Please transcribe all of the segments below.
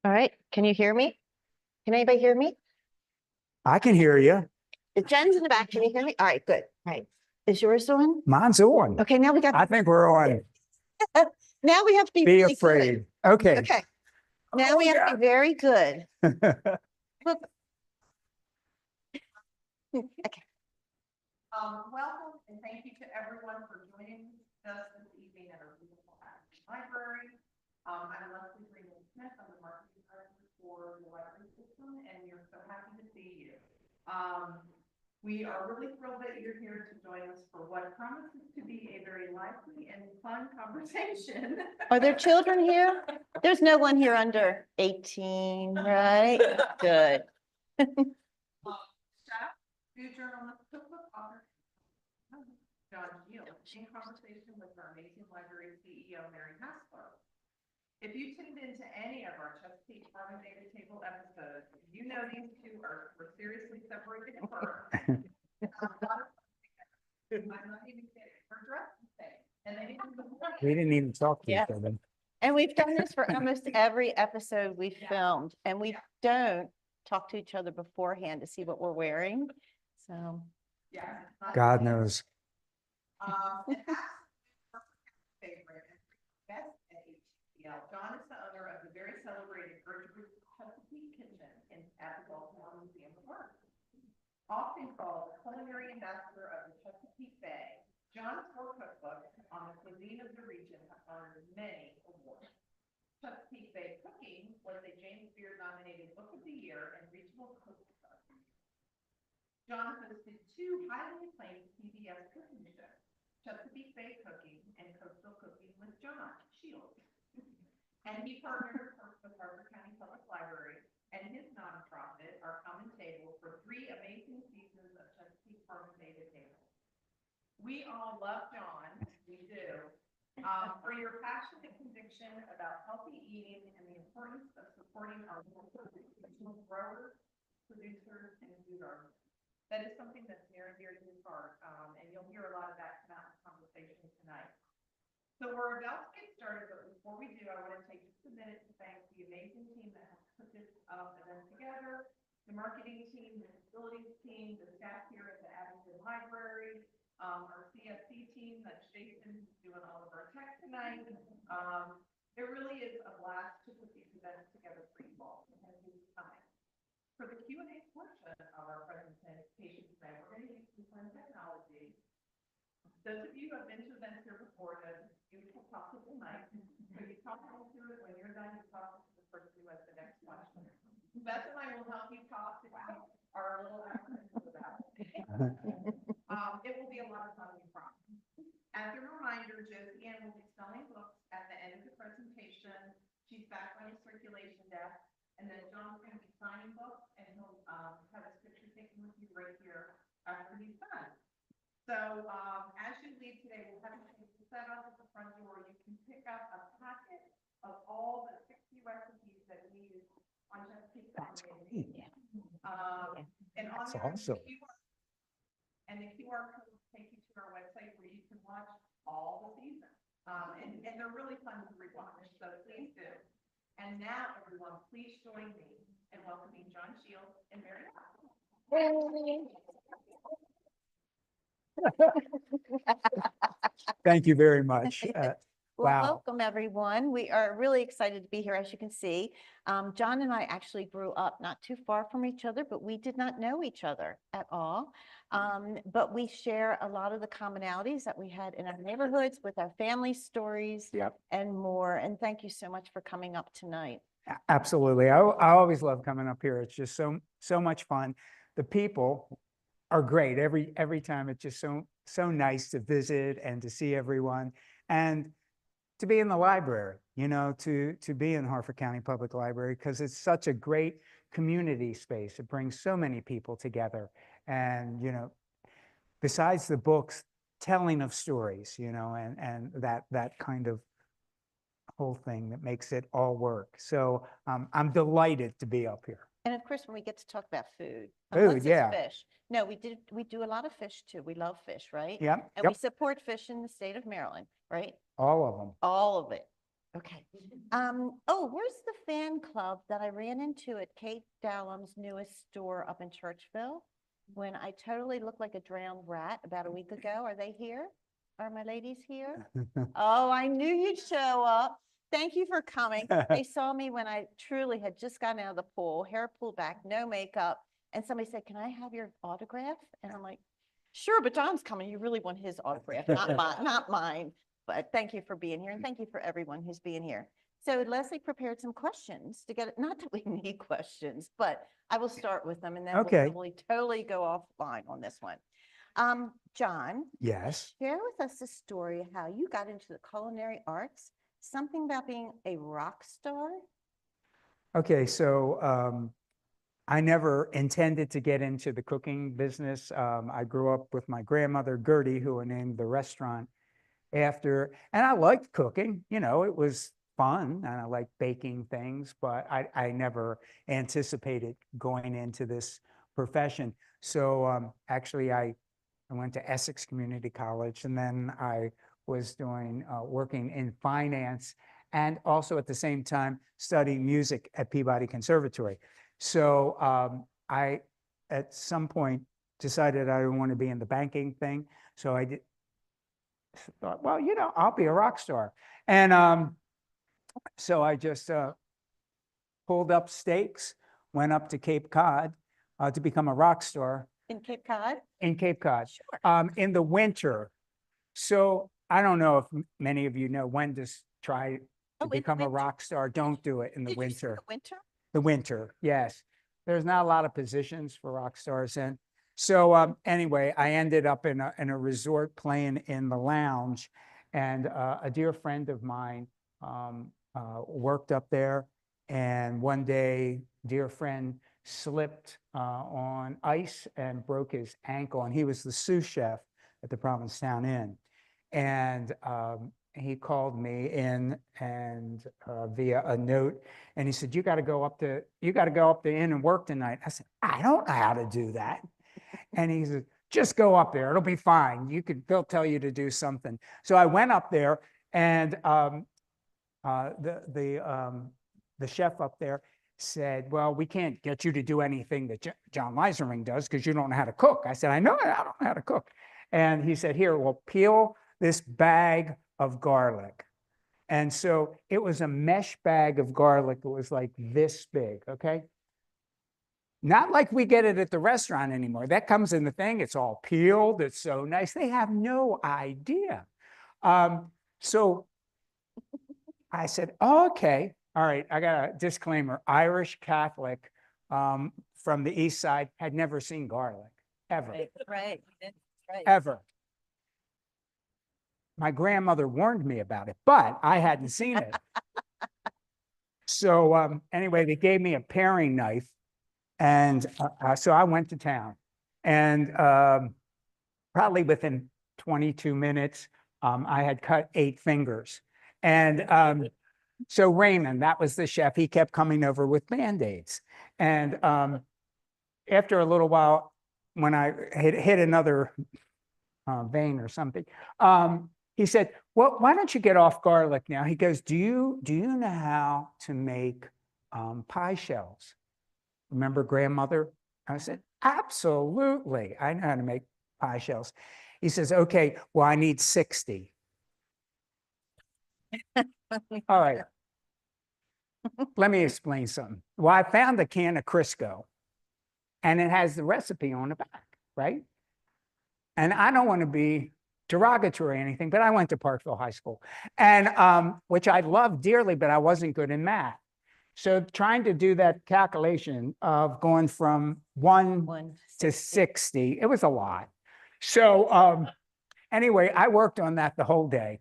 All right, can you hear me? Can anybody hear me? I can hear you. Jen's in the back. Can you hear me? All right, good. All right. Is yours on? Mine's on. Okay, now we got. I think we're on. Now we have to be Be really afraid. good. Okay. Okay. Now we have to be very good. Look. Okay. Welcome and thank you to everyone for joining us this evening at our beautiful Harford Library. I'm Leslie Greenwood-Smith. I'm the marketing director for the library system, and we're so happy to see you. We are really thrilled that you're here to join us for what promises to be a very lively and fun conversation. Are there children here? There's no one here under 18, right? Good. Chef, food journalist, cookbook author, John Shield, in conversation with our amazing library CEO, Mary Hastler. If you tuned into any of our Chesapeake Farm and Data Table episodes, you know these two were seriously separated at birth. I'm not even kidding. We're dressed the same, and they didn't even We didn't even talk to each other. And we've done this for almost every episode we've filmed, and we don't talk to each other beforehand to see what we're wearing. So, yeah, God knows. And favorite best at HTL. John is the owner of the very celebrated Gertrude Chesapeake Kitchen at the Baltimore Museum of Art. Often called the Culinary Ambassador of the Chesapeake Bay, John's four cookbooks on the cuisine of the region have earned many awards. Chesapeake Bay Cooking was a James Beard nominated Book of the Year and Regional Cookbook of the Year. John hosted two highly acclaimed CBS cooking shows, Chesapeake Bay Cooking and Coastal Cooking with John Shield. And he partnered with Harford County Public Library and his nonprofit, Our Common Table, for 3 amazing seasons of Chesapeake Farm and Data Table. We all love John, we do, for your passionate conviction about healthy eating and the importance of supporting our local growers, producers, and food artists. That is something that's near and dear to his heart, and you'll hear a lot of that come out in the conversation tonight. So we're about to get started, but before we do, I want to take just a minute to thank the amazing team that has put this event together, the marketing team, the facilities team, the staff here at the Abington Library, our CFC team that's Jason doing all of our tech tonight. It really is a blast to put these events together for you all and this time. For the Q&A portion of our presentation today, we're going to use some fun technology. Those of you who have been to events here before know this beautiful possible mic. So you talk into it when you're done, you talk to the person who has the next question. Beth and I will help you talk to our little acronyms about it. It will be a lot of fun, we promise. As a reminder, Josie Ann will be selling books at the end of the presentation. She's back on the circulation desk, and then John's going to be signing books, and he'll have his picture taken with you right here after he's done. So as you leave today, we'll have you set up at the front door. You can pick up a packet of all the 60 recipes that we use on Chesapeake Bay. That's great. And on That's there, awesome. the QR code will take you to our website where you can watch all the seasons. And they're really fun to rewatch, so please do. And now, everyone, please join me in welcoming John Shield and Mary Hastler. Thank you very much. well, Wow. welcome everyone. We are really excited to be here. As you can see, John and I actually grew up not too far from each other, but we did not know each other at all. But we share a lot of the commonalities that we had in our neighborhoods with our family stories and more. And thank you so much for coming up tonight. Absolutely. I always love coming up here. It's just so much fun. The people are great every time. It's just so nice to visit and to see everyone and to be in the library, you know, to be in Harford County Public Library, because it's such a great community space. It brings so many people together. And, you know, besides the books, telling of stories, you know, and that kind of whole thing that makes it all work. So I'm delighted to be up here. And of course, when we get to talk about food, Food, unless it's yeah. fish. No, we do a lot of fish too. We love fish, right? Yep. And we support fish in the state of Maryland, right? All of them. All of it. Okay. Oh, where's the fan club that I ran into at Kate Dallum's newest store up in Churchville? When I totally looked like a drowned rat about a week ago. Are they here? Are my ladies here? Oh, I knew you'd show up. Thank you for coming. They saw me when I truly had just gotten out of the pool, hair pulled back, no makeup. And somebody said, "Can I have your autograph?" And I'm like, "Sure, but John's coming. You really want his autograph, not mine, not mine." But thank you for being here, and thank you for everyone who's being here. So Leslie prepared some questions to get it. Not that we need questions, but I will start with them and then Okay. we'll probably totally go offline on this one. John, Yes. share with us the story of how you got into the culinary arts, something about being a rock star. Okay, so I never intended to get into the cooking business. I grew up with my grandmother, Gertie, who named the restaurant after, and I liked cooking, you know, it was fun and I liked baking things, but I never anticipated going into this profession. So actually I went to Essex Community College and then I was doing working in finance and also at the same time studying music at Peabody Conservatory. So I at some point decided I didn't want to be in the banking thing. So I thought, well, you know, I'll be a rock star. And so I just pulled up stakes, went up to Cape Cod to become a rock star. In Cape Cod? In Cape Cod. Sure. In the winter. So I don't know if many of you know when to try to become a rock star. Don't do it in the Did you say winter. the winter? The winter, yes. There's not a lot of positions for rock stars in. So anyway, I ended up in a resort playing in the lounge, and a dear friend of mine worked up there. And one day, dear friend slipped on ice and broke his ankle, and he was the sous chef at the Provincetown Inn. And he called me in and via a note, and he said, you got to go up the inn and work tonight. I said, I don't know how to do that. And he said, just go up there, it'll be fine. They'll tell you to do something. So I went up there, and the chef up there said, well, we can't get you to do anything that John Leisering does because you don't know how to cook. I said, I don't know how to cook. And he said, here, well, peel this bag of garlic. And so it was a mesh bag of garlic that was like this big, okay? Not like we get it at the restaurant anymore. That comes in the thing, it's all peeled, it's so nice. They have no idea. So I said, oh, okay, all right, I got a disclaimer. Irish Catholic from the East Side had never seen garlic, ever. Right. Ever. My grandmother warned me about it, but I hadn't seen it. So anyway, they gave me a paring knife, and so I went to town. And probably within 22 minutes, I had cut 8 fingers. And so Raymond, that was the chef, he kept coming over with Band-Aids. And after a little while, when I hit another vein or something, he said, well, why don't you get off garlic now? He goes, do you know how to make pie shells? Remember grandmother? I said, absolutely. I know how to make pie shells. He says, okay, well, I need 60. All right. Let me explain something. Well, I found a can of Crisco, and it has the recipe on the back, right? And I don't want to be derogatory or anything, but I went to Parkville High School, and which I loved dearly, but I wasn't good in math. So trying to do that calculation of going from 1 to 60, it was a lot. So anyway, I worked on that the whole day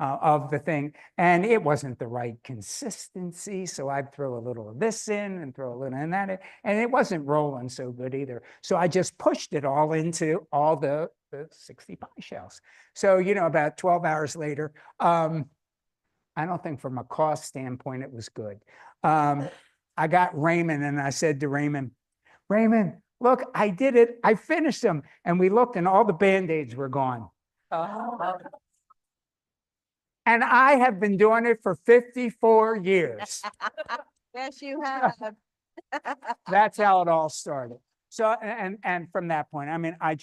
of the thing, and it wasn't the right consistency. So I'd throw a little of this in and throw a little in that, and it wasn't rolling so good either. So I just pushed it all into all the 60 pie shells. So, you know, about 12 hours later, I don't think from a cost standpoint, it was good. I got Raymond, and I said to Raymond, look, I did it. I finished them. And we looked, and all the Band-Aids were gone. And I have been doing it for 54 years. Yes, you have. That's how it all started. So, and from that point, I mean, I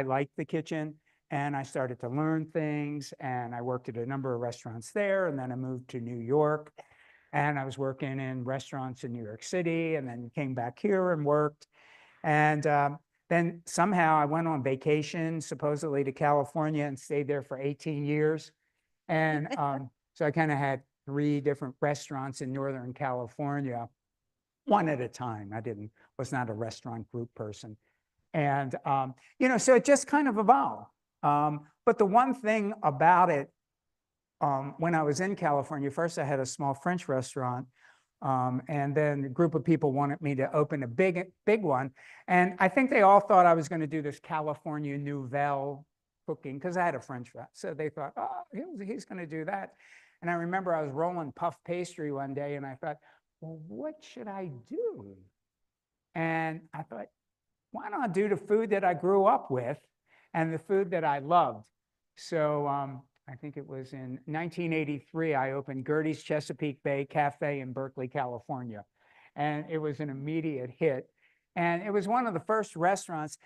liked the kitchen and I started to learn things, and I worked at a number of restaurants there, and then I moved to New York and I was working in restaurants in New York City, and then came back here and worked. And then somehow I went on vacation, supposedly to California, and stayed there for 18 years. And so I kind of had 3 different restaurants in Northern California, one at a time. Was not a restaurant group person. And, so it just kind of evolved. But the one thing about it, when I was in California, first I had a small French restaurant. And then a group of people wanted me to open a big one. And I think they all thought I was going to do this California Nouvelle cooking, because I had a French restaurant. So they thought, oh, he's going to do that. And I remember I was rolling puff pastry one day, and I thought, well, what should I do? And I thought, why not do the food that I grew up with and the food that I loved? So I think it was in 1983, I opened Gertrude's Chesapeake Bay Cafe in Berkeley, California. And it was an immediate hit. And it was one of the first restaurants,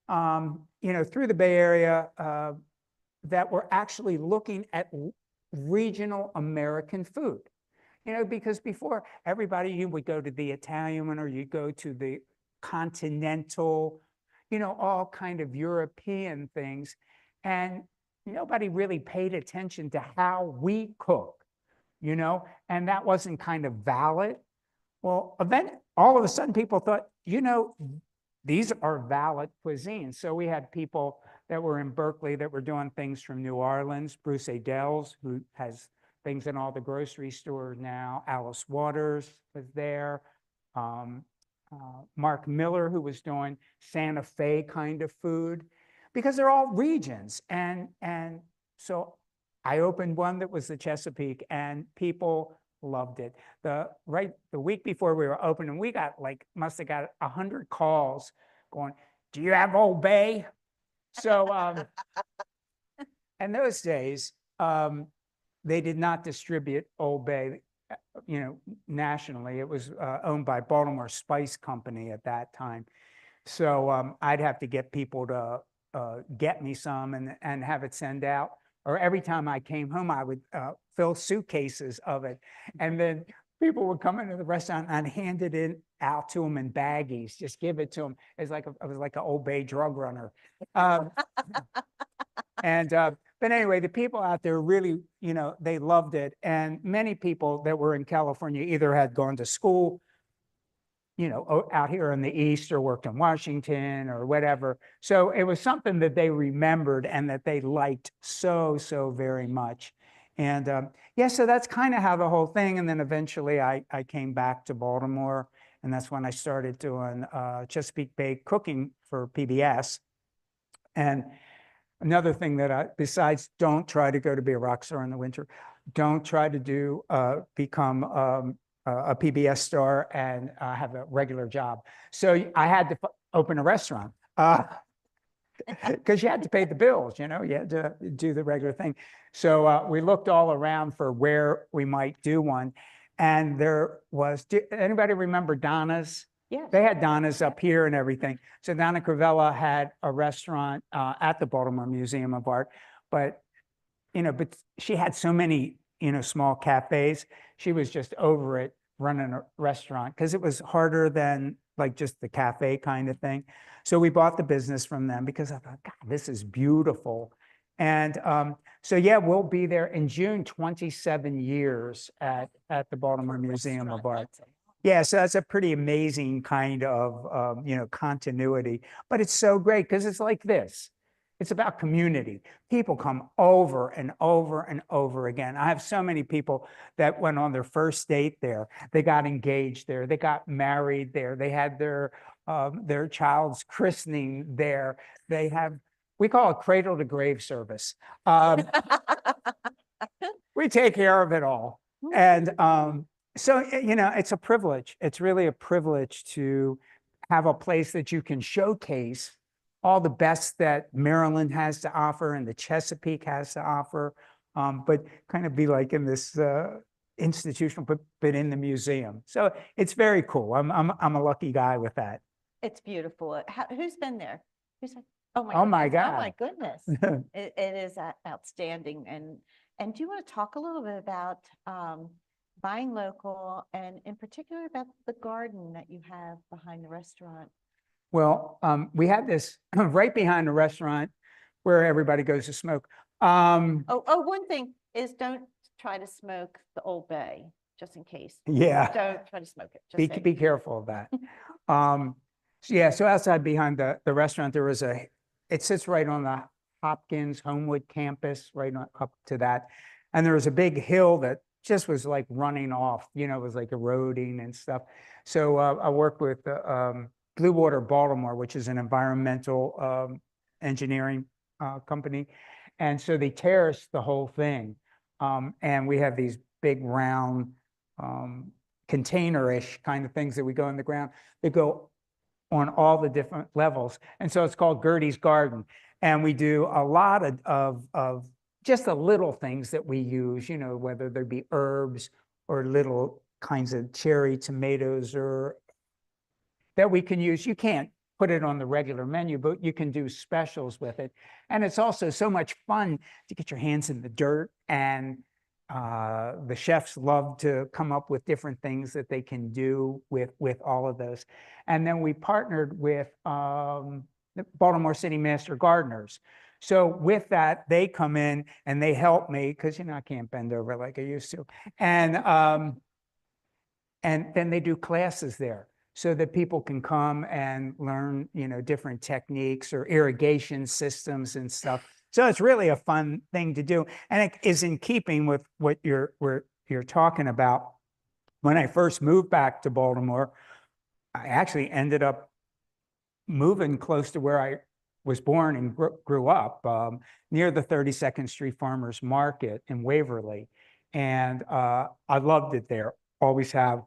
through the Bay Area that were actually looking at regional American food. Because before, you would go to the Italian one, or you'd go to the continental, all kind of European things. And nobody really paid attention to how we cook, and that wasn't kind of valid. Well, then all of a sudden people thought, these are valid cuisines. So we had people that were in Berkeley that were doing things from New Orleans, Bruce Adels, who has things in all the grocery stores now. Alice Waters was there. Mark Miller, who was doing Santa Fe kind of food, because they're all regions. And so I opened one that was the Chesapeake, and people loved it. The week before we were opening, we must have got 100 calls going, do you have Old Bay? So in those days, they did not distribute Old Bay, nationally. It was owned by Baltimore Spice Company at that time. So I'd have to get people to get me some and have it send out. Or every time I came home, I would fill suitcases of it. And then people would come into the restaurant and hand it out to them in baggies, just give it to them. I was like an Old Bay drug runner. But anyway, the people out there really, they loved it. And many people that were in California either had gone to school, out here in the East, or worked in Washington or whatever. So it was something that they remembered and that they liked so, so very much. And so that's kind of how the whole thing. And then eventually I came back to Baltimore, and that's when I started doing Chesapeake Bay cooking for PBS. And another thing that besides don't try to go to be a rock star in the winter, don't try to become a PBS star and have a regular job. So I had to open a restaurant because you had to pay the bills, you had to do the regular thing. So we looked all around for where we might do one. And there was, anybody remember Donna's? Yes. They had Donna's up here and everything. So Donna Cravella had a restaurant at the Baltimore Museum of Art, but she had so many, small cafes. She was just over it running a restaurant because it was harder than just the cafe kind of thing. So we bought the business from them because I thought, God, this is beautiful. And we'll be there in June, 27 years at the Baltimore Museum of Art. Yeah, so that's a pretty amazing kind of, continuity. But it's so great because it's like this. It's about community. People come over and over and over again. I have so many people that went on their first date there. They got engaged there. They got married there. They had their child's christening there. We call it cradle to grave service. We take care of it all. And so, it's a privilege. It's really a privilege to have a place that you can showcase all the best that Maryland has to offer and the Chesapeake has to offer. but kind of be like in this institutional, but in the museum. So it's very cool. I'm a lucky guy with that. It's beautiful. Who's been there? Who's like, oh my Oh my goodness. Oh my God. goodness. It is outstanding. And do you want to talk a little bit about buying local and in particular about the garden that you have behind the restaurant? Well, we had this right behind the restaurant where everybody goes to smoke. One thing is don't try to smoke the Old Bay, just in case. Yeah. Don't try to smoke it. Just Be saying. be careful of that. So outside behind the restaurant, there was it sits right on the Hopkins Homewood campus, right up to that. And there was a big hill that just was like running off, it was like eroding and stuff. So I worked with Blue Water Baltimore, which is an environmental engineering company. And so they terraced the whole thing. And we have these big round container-ish kind of things that we go in the ground that go on all the different levels. And so it's called Gertie's Garden. And we do a lot of just the little things that we use, whether there be herbs or little kinds of cherry tomatoes or that we can use. You can't put it on the regular menu, but you can do specials with it. And it's also so much fun to get your hands in the dirt, and the chefs love to come up with different things that they can do with all of those. And then we partnered with the Baltimore City Master Gardeners. So with that, they come in and they help me because, I can't bend over like I used to. And then they do classes there so that people can come and learn, different techniques or irrigation systems and stuff. So it's really a fun thing to do. And it is in keeping with what you're talking about. When I first moved back to Baltimore, I actually ended up moving close to where I was born and grew up, near the 32nd Street Farmers Market in Waverly. And I loved it there, always have.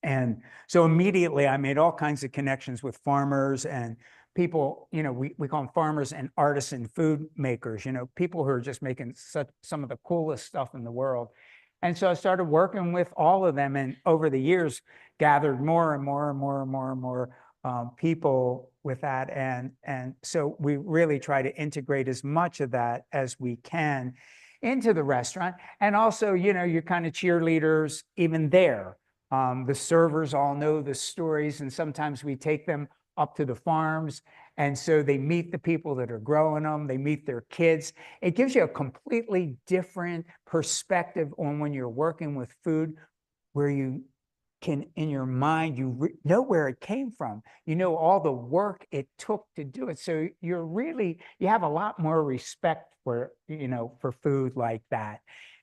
And so immediately I made all kinds of connections with farmers and people, we call them farmers and artisan food makers, people who are just making some of the coolest stuff in the world. And so I started working with all of them, and over the years gathered more and more and more and more and more people with that. And so we really try to integrate as much of that as we can into the restaurant. And also, you're kind of cheerleaders even there. The servers all know the stories, and sometimes we take them up to the farms. And so they meet the people that are growing them, they meet their kids. It gives you a completely different perspective on when you're working with food, where you can, in your mind, you know where it came from. You know all the work it took to do it. So you have a lot more respect for, for food like that.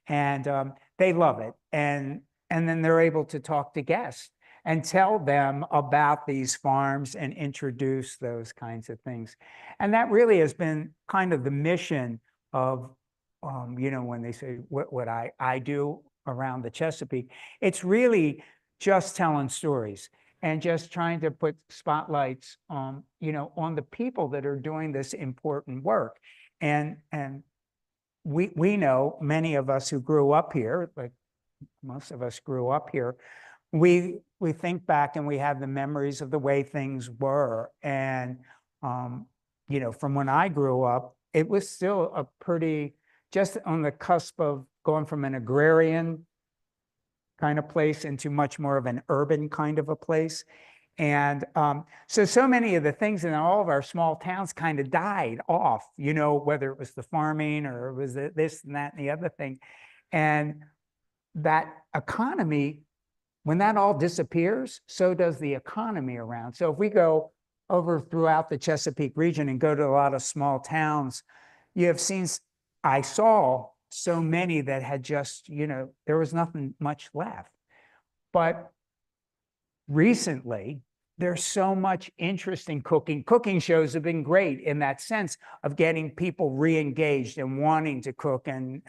And they love it. And then they're able to talk to guests and tell them about these farms and introduce those kinds of things. And that really has been kind of the mission of, when they say what I do around the Chesapeake, it's really just telling stories and just trying to put spotlights on, on the people that are doing this important work. And we know, many of us who grew up here, like most of us grew up here, we think back and we have the memories of the way things were. And, from when I grew up, it was still a pretty, just on the cusp of going from an agrarian kind of place into much more of an urban kind of a place. And so many of the things in all of our small towns kind of died off, whether it was the farming or it was this and that and the other thing. And that economy, when that all disappears, so does the economy around. So if we go over throughout the Chesapeake region and go to a lot of small towns, I saw so many that had just, there was nothing much left. But recently, there's so much interest in cooking. Cooking shows have been great in that sense of getting people re-engaged and wanting to cook and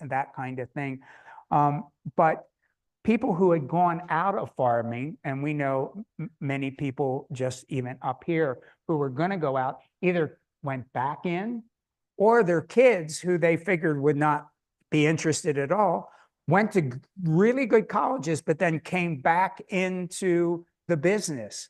that kind of thing. But people who had gone out of farming, and we know many people just even up here who were going to go out, either went back in, or their kids who they figured would not be interested at all, went to really good colleges, but then came back into the business,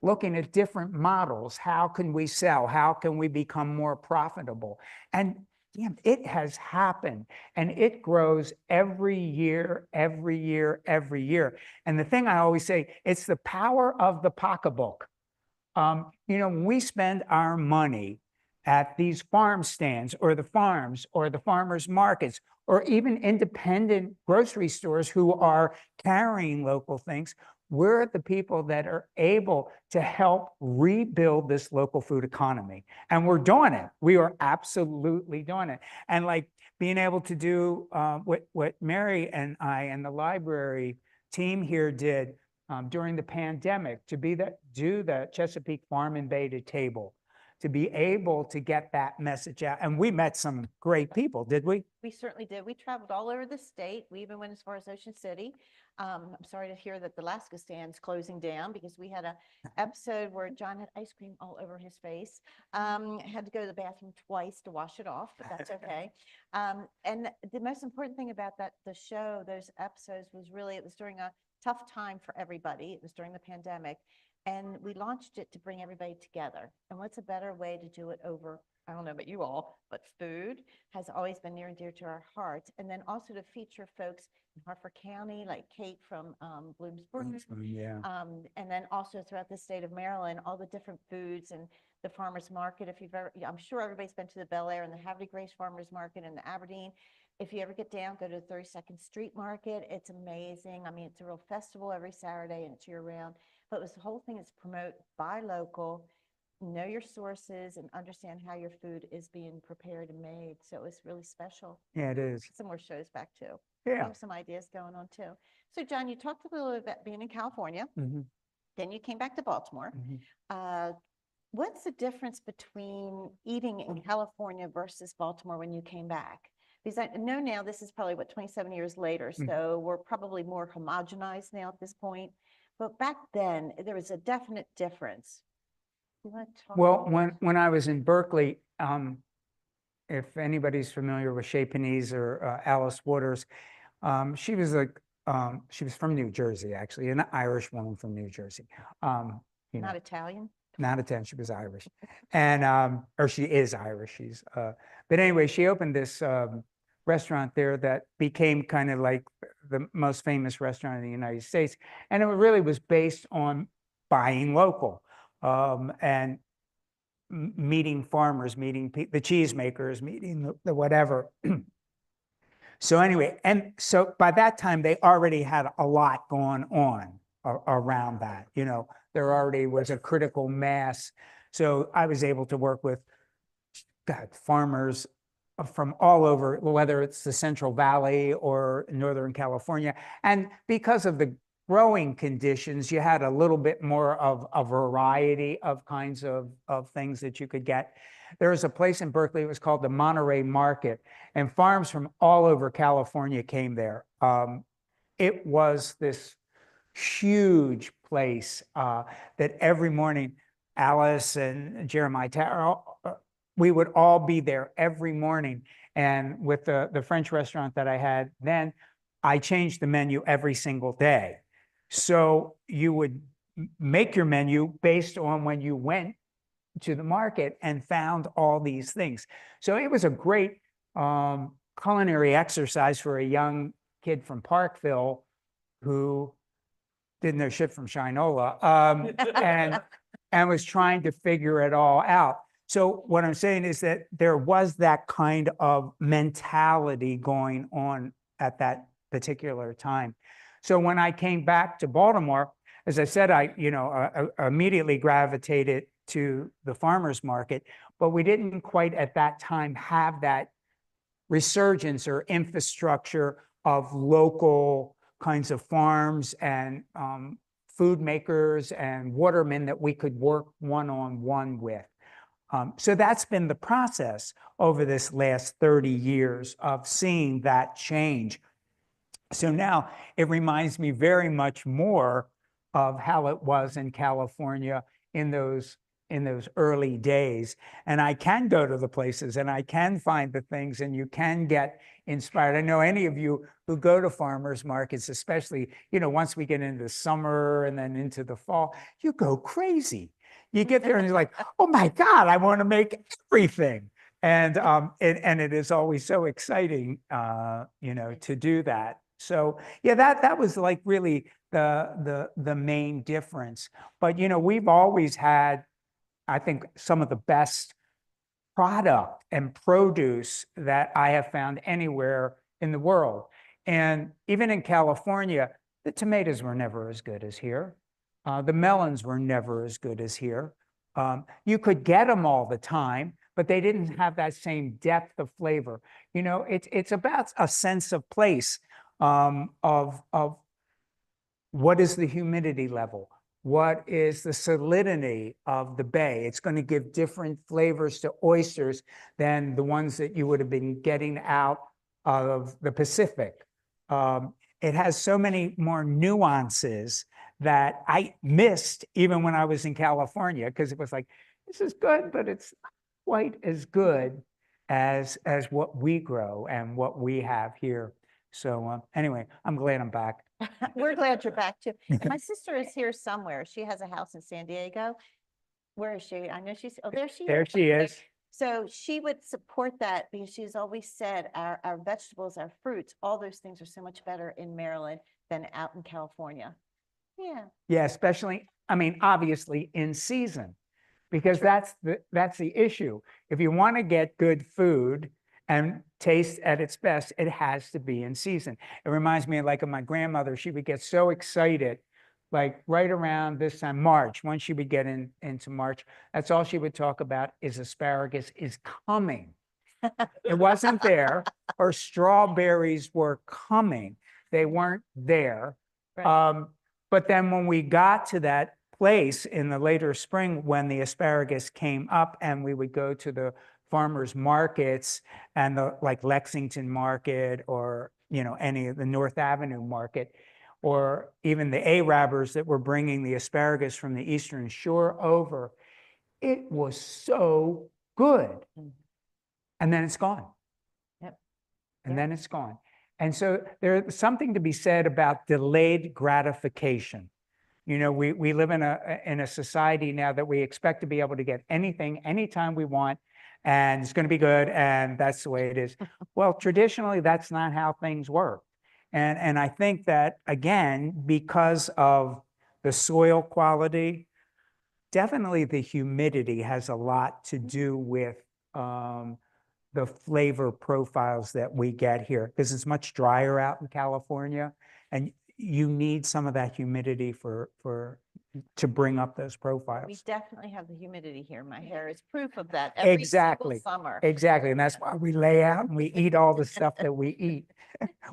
looking at different models. How can we sell? How can we become more profitable? And yeah, it has happened, and it grows every year, every year, every year. And the thing I always say, it's the power of the pocketbook. When we spend our money at these farm stands or the farms or the farmers markets or even independent grocery stores who are carrying local things, we're the people that are able to help rebuild this local food economy. And we're doing it. We are absolutely doing it. And like being able to do what Mary and I and the library team here did during the pandemic, to do the Chesapeake Farm and Bay to Table, to be able to get that message out. And we met some great people, did we? We certainly did. We traveled all over the state. We even went as far as Ocean City. I'm sorry to hear that the Alaska stand's closing down, because we had an episode where John had ice cream all over his face. Had to go to the bathroom twice to wash it off, but that's okay. And the most important thing about the show, those episodes, was really, it was during a tough time for everybody. It was during the pandemic. And we launched it to bring everybody together. And what's a better way to do it over, I don't know about you all, but food has always been near and dear to our hearts. And then also to feature folks in Harford County, like Kate from Bloomsburg. Yeah. And then also throughout the state of Maryland, all the different foods and the farmers market. If you've ever, I'm sure everybody's been to the Bel Air and the Havre de Grace Farmers Market and the Aberdeen. If you ever get down, go to the 32nd Street Market. It's amazing. I mean, it's a real festival every Saturday, and it's year round. But it was the whole thing is promote, buy local, know your sources, and understand how your food is being prepared and made. So it was really special. Yeah, it is. Some more shows back too. Yeah. We have some ideas going on too. So John, you talked a little bit about being in California. Mm-hmm. Then you came back to Baltimore. Mm-hmm. What's the difference between eating in California versus Baltimore when you came back? Because I know now this is probably 27 years later, so we're probably more homogenized now at this point. But back then, there was a definite difference. You want to talk Well, about when I was in Berkeley, if anybody's familiar with Chez Panisse or Alice Waters, she was from New Jersey, actually, an Irish woman from New Jersey. not Italian? Not Italian, she was Irish, and or she is Irish. But anyway, she opened this restaurant there that became kind of like the most famous restaurant in the United States, and it really was based on buying local and meeting farmers, meeting the cheesemakers, meeting the whatever. So anyway, and so by that time they already had a lot going on around that. There already was a critical mass. So I was able to work with farmers from all over, whether it's the Central Valley or Northern California. And because of the growing conditions, you had a little bit more of a variety of kinds of things that you could get. There was a place in Berkeley, it was called the Monterey Market, and farms from all over California came there. It was this huge place that every morning, Alice and Jeremiah, we would all be there every morning. And with the French restaurant that I had then, I changed the menu every single day. So you would make your menu based on when you went to the market and found all these things. So it was a great culinary exercise for a young kid from Parkville who didn't know shit from Shinola and was trying to figure it all out. So what I'm saying is that there was that kind of mentality going on at that particular time. So when I came back to Baltimore, as I said, I immediately gravitated to the farmers market, but we didn't quite at that time have that resurgence or infrastructure of local kinds of farms and food makers and watermen that we could work one-on-one with. So that's been the process over this last 30 years of seeing that change. So now it reminds me very much more of how it was in California in those in those early days. And I can go to the places and I can find the things and you can get inspired. I know any of you who go to farmers markets, especially, once we get into summer and then into the fall, you go crazy. You get there and you're like, oh my God, I want to make everything. And it is always so exciting, to do that. So yeah, that was like really the main difference. But we've always had, I think, some of the best product and produce that I have found anywhere in the world. And even in California, the tomatoes were never as good as here. The melons were never as good as here. You could get them all the time, but they didn't have that same depth of flavor. It's about a sense of place, of what is the humidity level? What is the salinity of the bay? It's going to give different flavors to oysters than the ones that you would have been getting out of the Pacific. It has so many more nuances that I missed even when I was in California, because it was like, this is good, but it's not quite as good as what we grow and what we have here. So anyway, I'm glad I'm back. We're glad you're back too. And my sister is here somewhere. She has a house in San Diego. Where is she? I know she's, oh, there she is. There she is. So she would support that because she's always said our vegetables, our fruits, all those things are so much better in Maryland than out in California. Yeah. Yeah, especially, I mean, obviously in season, because that's the issue. If you want to get good food and taste at its best, it has to be in season. It reminds me of my grandmother. She would get so excited, like right around this time, March, once she would get into March, that's all she would talk about is asparagus is coming. It wasn't there, or strawberries were coming. They weren't there. Right. But then when we got to that place in the later spring, when the asparagus came up and we would go to the farmers markets and the Lexington market, or any of the North Avenue market, or even the Arabers that were bringing the asparagus from the Eastern Shore over, it was so good. And then it's gone. Yep. And Yep. then it's gone. And so there's something to be said about delayed gratification. We live in a society now that we expect to be able to get anything anytime we want, and it's going to be good, and that's the way it is. Well, traditionally, that's not how things work. And I think that, again, because of the soil quality, definitely the humidity has a lot to do with the flavor profiles that we get here, because it's much drier out in California, and you need some of that humidity to bring up those profiles. We definitely have the humidity here. My hair is proof of that every single summer. Exactly. And that's why we lay out and we eat all the stuff that we eat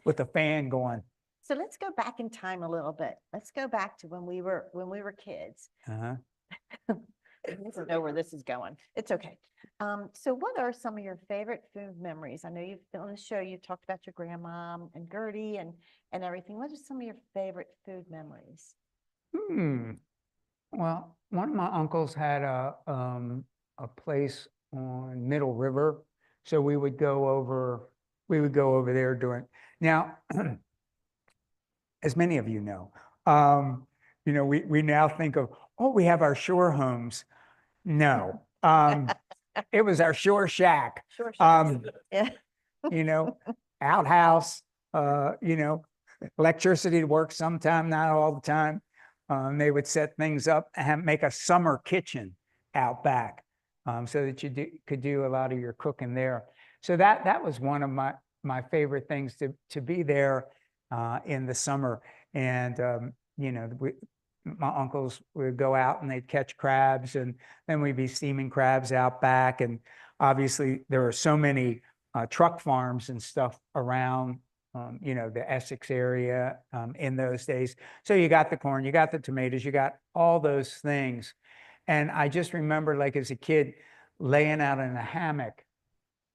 with the fan going. So let's go back in time a little bit. Let's go back to when we were kids. Uh-huh. I don't know where this is going. It's okay. So what are some of your favorite food memories? I know you've been on the show, you've talked about your grandma and Gertie and everything. What are some of your favorite food memories? Well, one of my uncles had a place on Middle River, so we would go over there during. Now, as many of you know, we now think of, oh, we have our shore homes. No, it was our shore shack. Sure. Yeah. Outhouse, electricity to work sometime, not all the time. They would set things up and make a summer kitchen out back, so that you could do a lot of your cooking there. So that was one of my favorite things, to be there in the summer. And my uncles would go out and they'd catch crabs, and then we'd be steaming crabs out back. And obviously there are so many truck farms and stuff around, the Essex area in those days. So you got the corn, you got the tomatoes, you got all those things. And I just remember, as a kid, laying out in a hammock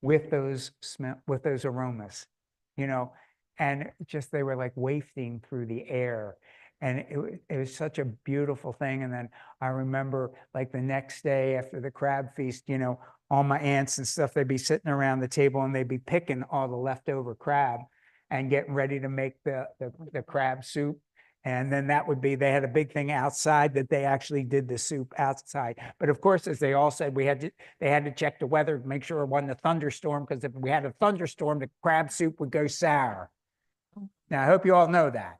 with those aromas, and just they were wafting through the air. And it was such a beautiful thing. And then I remember like the next day after the crab feast, you know, all my aunts and stuff, they'd be sitting around the table and they'd be picking all the leftover crab and getting ready to make the crab soup. And then that would be, they had a big thing outside that they actually did the soup outside. But of course, as they all said, they had to check the weather to make sure it wasn't a thunderstorm, because if we had a thunderstorm, the crab soup would go sour. Now, I hope you all know that.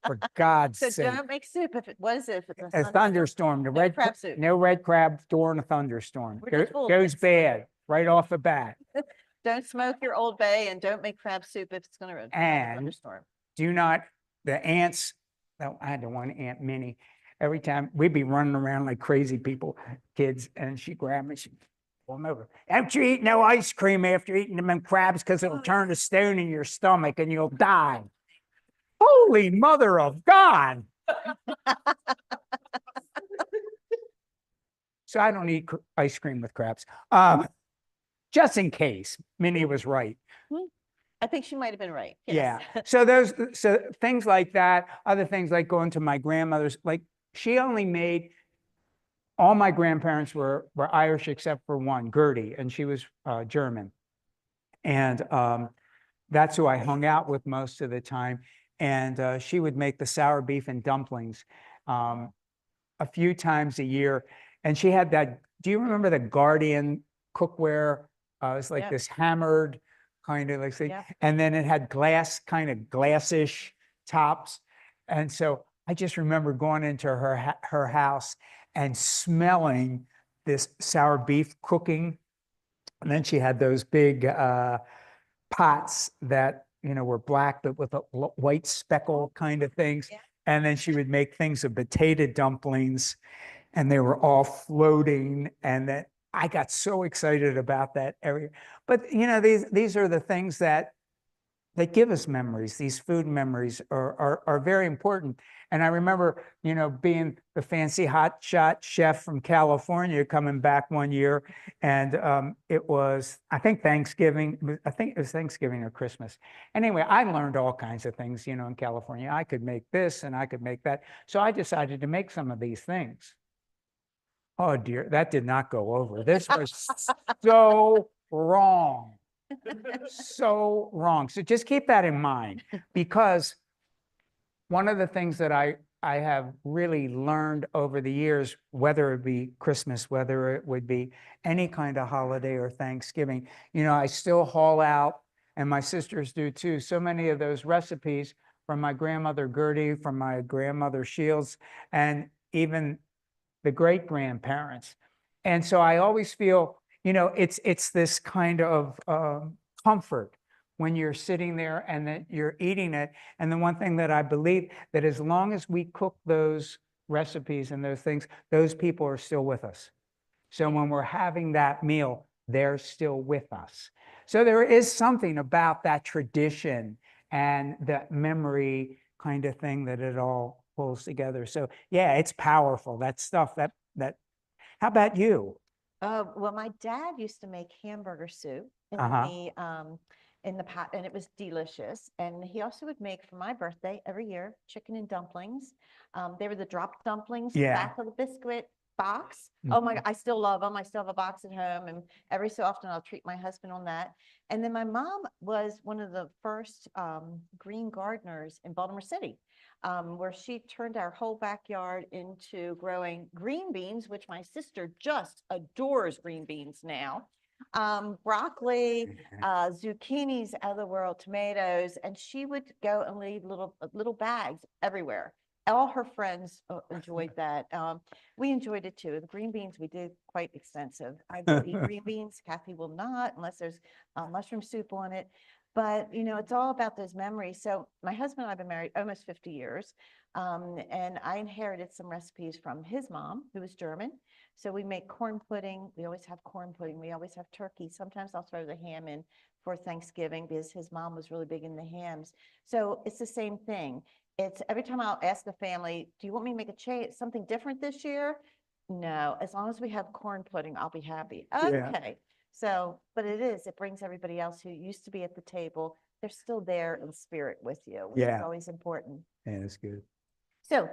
For God's So sake. don't make soup if it, what is it? If it's A thunderstorm, No crab soup. no red crab during a thunderstorm. We're just full of Goes this. bad right off the bat. Don't smoke your Old Bay and don't make crab soup if it's going to And thunderstorm. Do not, the ants, oh, I had the one aunt, Minnie, every time we'd be running around like crazy people, kids, and she'd grab me, she'd pull them over. Don't you eat no ice cream after eating them crabs, because it'll turn to stone in your stomach and you'll die. Holy mother of God. So I don't eat ice cream with crabs. Just in case, Minnie was right. I think she might have been right. Yeah. Yes. So things like that, other things like going to my grandmother's, like she only made, all my grandparents were Irish except for one, Gertrude, and she was German. And that's who I hung out with most of the time. And she would make the sour beef and dumplings a few times a year. And she had that, do you remember the Guardian cookware? It's like this hammered kind of like thing. And then it had glass, kind of glassish tops. And so I just remember going into her house and smelling this sour beef cooking. And then she had those big pots that, you know, were black, but with a white speckle kind of things. And then she would make things of potato dumplings, and they were all floating. And that I got so excited about that area. But, you know, these are the things that give us memories. These food memories are very important. And I remember, you know, being the fancy hotshot chef from California coming back one year, and it was, I think Thanksgiving. I think it was Thanksgiving or Christmas. Anyway, I learned all kinds of things, you know, in California. I could make this and I could make that. So I decided to make some of these things. Oh dear, that did not go over. This was so wrong. So wrong. So just keep that in mind, because one of the things that I have really learned over the years, whether it be Christmas, whether it would be any kind of holiday or Thanksgiving, you know, I still haul out, and my sisters do too, so many of those recipes from my grandmother Gertie, from my grandmother Shields, and even the great-grandparents. And so I always feel, you know, it's this kind of comfort when you're sitting there and that you're eating it. And the one thing that I believe, that as long as we cook those recipes and those things, those people are still with us. So when we're having that meal, they're still with us. So there is something about that tradition and that memory kind of thing that it all pulls together. So yeah, it's powerful, that stuff. That how about you? Well, my dad used to make hamburger soup in the pot, and it was delicious. And he also would make, for my birthday every year, chicken and dumplings. They were the drop dumplings, back of the biscuit box. Oh my God, I still love them. I still have a box at home, and every so often I'll treat my husband on that. And then my mom was one of the first green gardeners in Baltimore City, where she turned our whole backyard into growing green beans, which my sister just adores green beans now. Broccoli, zucchinis out of the world, tomatoes, and she would go and leave little bags everywhere. All her friends enjoyed that. We enjoyed it too. The green beans we did quite extensive. I will eat green beans. Kathy will not, unless there's mushroom soup on it. But, you know, it's all about those memories. So my husband and I have been married almost 50 years. And I inherited some recipes from his mom, who was German. So we make corn pudding. We always have corn pudding. We always have turkey. Sometimes I'll throw the ham in for Thanksgiving because his mom was really big in the hams. So it's the same thing. It's every time I'll ask the family, do you want me to make something different this year? No, as long as we have corn pudding, I'll be happy. Okay. So, but it brings everybody else who used to be at the table they're still there in spirit with you, which is Yeah. always important. Yeah, that's good. So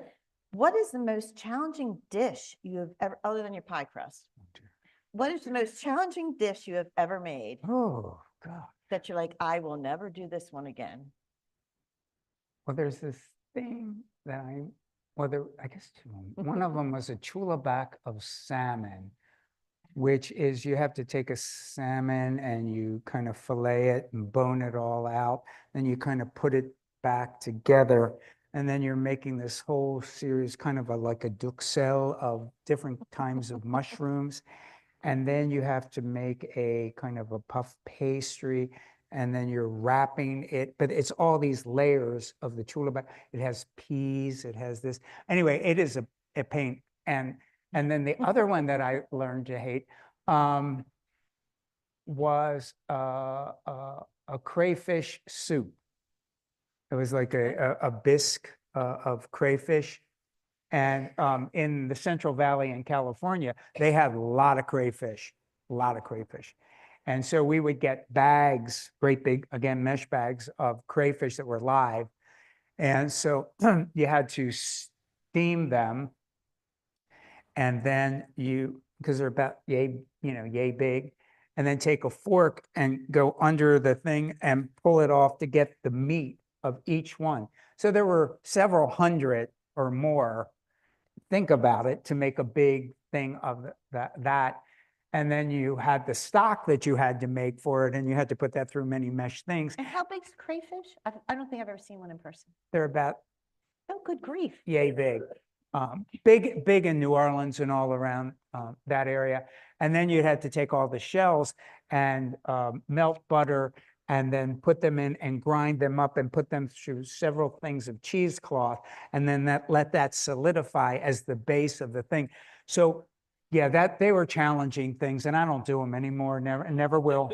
what is the most challenging dish you have ever, other than your pie crust? What is the most challenging dish you have ever made Oh, God. that you're like, I will never do this one again? Well, there's this thing that I guess two. One of them was a chula back of salmon, which is you have to take a salmon and you kind of fillet it and bone it all out. Then you kind of put it back together. And then you're making this whole series, kind of like a duxelle of different kinds of mushrooms. And then you have to make a kind of a puff pastry, and then you're wrapping it, but it's all these layers of the chula. It has peas, it has this. Anyway, it is a pain. And then the other one that I learned to hate was a crayfish soup. It was like a bisque of crayfish. And in the Central Valley in California, they have a lot of crayfish, a lot of crayfish. And so we would get bags, great big, again, mesh bags of crayfish that were live. And so you had to steam them. And then because they're about yay big, and then take a fork and go under the thing and pull it off to get the meat of each one. So there were several hundred or more. Think about it, to make a big thing of that. And then you had the stock that you had to make for it, and you had to put that through many mesh things. And how big's crayfish? I don't think I've ever seen one in person. They're about Oh, good grief. yay big. Big in New Orleans and all around that area. And then you had to take all the shells and melt butter and then put them in and grind them up and put them through several things of cheesecloth, and then let that solidify as the base of the thing. So yeah, they were challenging things, and I don't do them anymore, never will.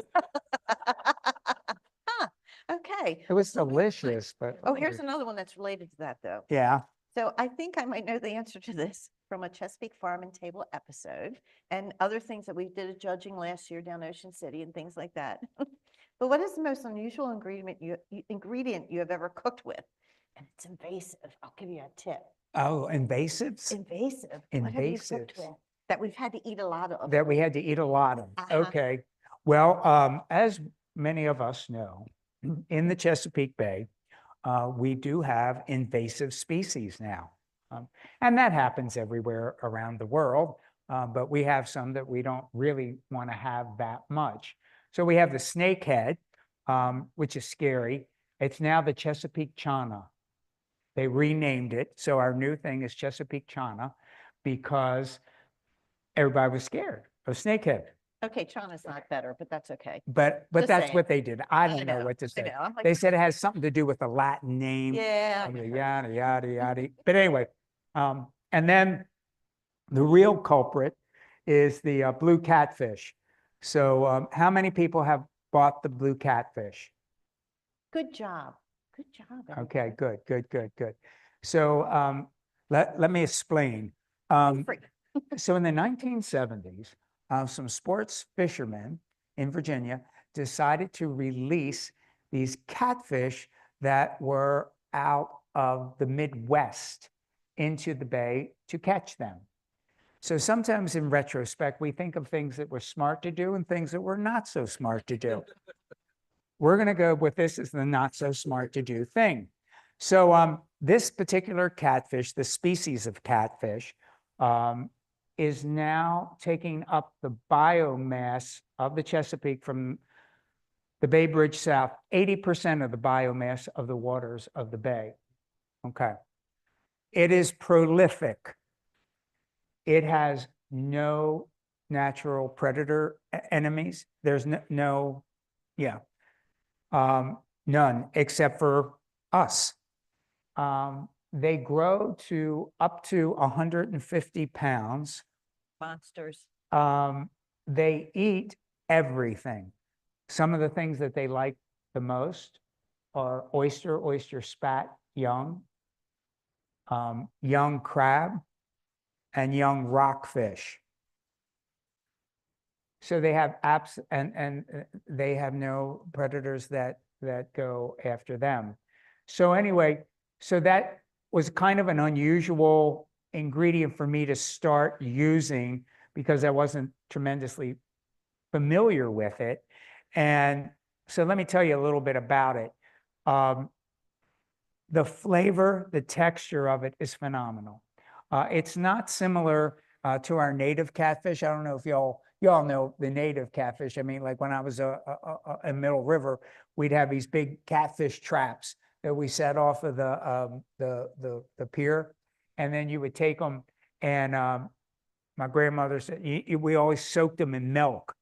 Okay. It was delicious, but Oh, here's another one that's related to that, though. yeah. So I think I might know the answer to this from a Chesapeake Farm and Table episode and other things that we did a judging last year down Ocean City and things like that. But what is the most unusual ingredient you have ever cooked with? And it's invasive. I'll give you a tip. Oh, invasives? Invasive. What have you cooked Invasives. with that we've had to eat a lot of? That we had to eat a lot of. Uh-huh. Okay. Well, as many of us know, in the Chesapeake Bay, we do have invasive species now. And that happens everywhere around the world, but we have some that we don't really want to have that much. So we have the snakehead, which is scary. It's now the Chesapeake Chana. They renamed it. So our new thing is Chesapeake Chana because everybody was scared of snakehead. Okay, Chana's not better, but that's okay. But Just that's saying. what they did. I don't know what to I say. know. I'm like, They said it has something to do with the Latin name. yeah. Yada, yada, yada. But anyway, and then the real culprit is the blue catfish. So how many people have bought the blue catfish? Good job. Good job. Okay, everybody. good. So let me explain. Free. So in the 1970s, some sports fishermen in Virginia decided to release these catfish that were out of the Midwest into the bay to catch them. So sometimes in retrospect, we think of things that were smart to do and things that were not so smart to do. We're going to go with this as the not so smart to do thing. So this particular catfish, the species of catfish, is now taking up the biomass of the Chesapeake from the Bay Bridge south, 80% of the biomass of the waters of the bay. Okay. It is prolific. It has no natural predator enemies. There's none except for us. They grow to up to 150 pounds. Monsters. They eat everything. Some of the things that they like the most are oyster spat young, young crab, and young rockfish. So they have and they have no predators that that go after them. So anyway, so that was kind of an unusual ingredient for me to start using because I wasn't tremendously familiar with it. And so let me tell you a little bit about it. The flavor, the texture of it is phenomenal. It's not similar to our native catfish. I don't know if y'all know the native catfish. I mean, like when I was in Middle River, we'd have these big catfish traps that we set off of the pier, and then you would take them. And my grandmother said we always soaked them in milk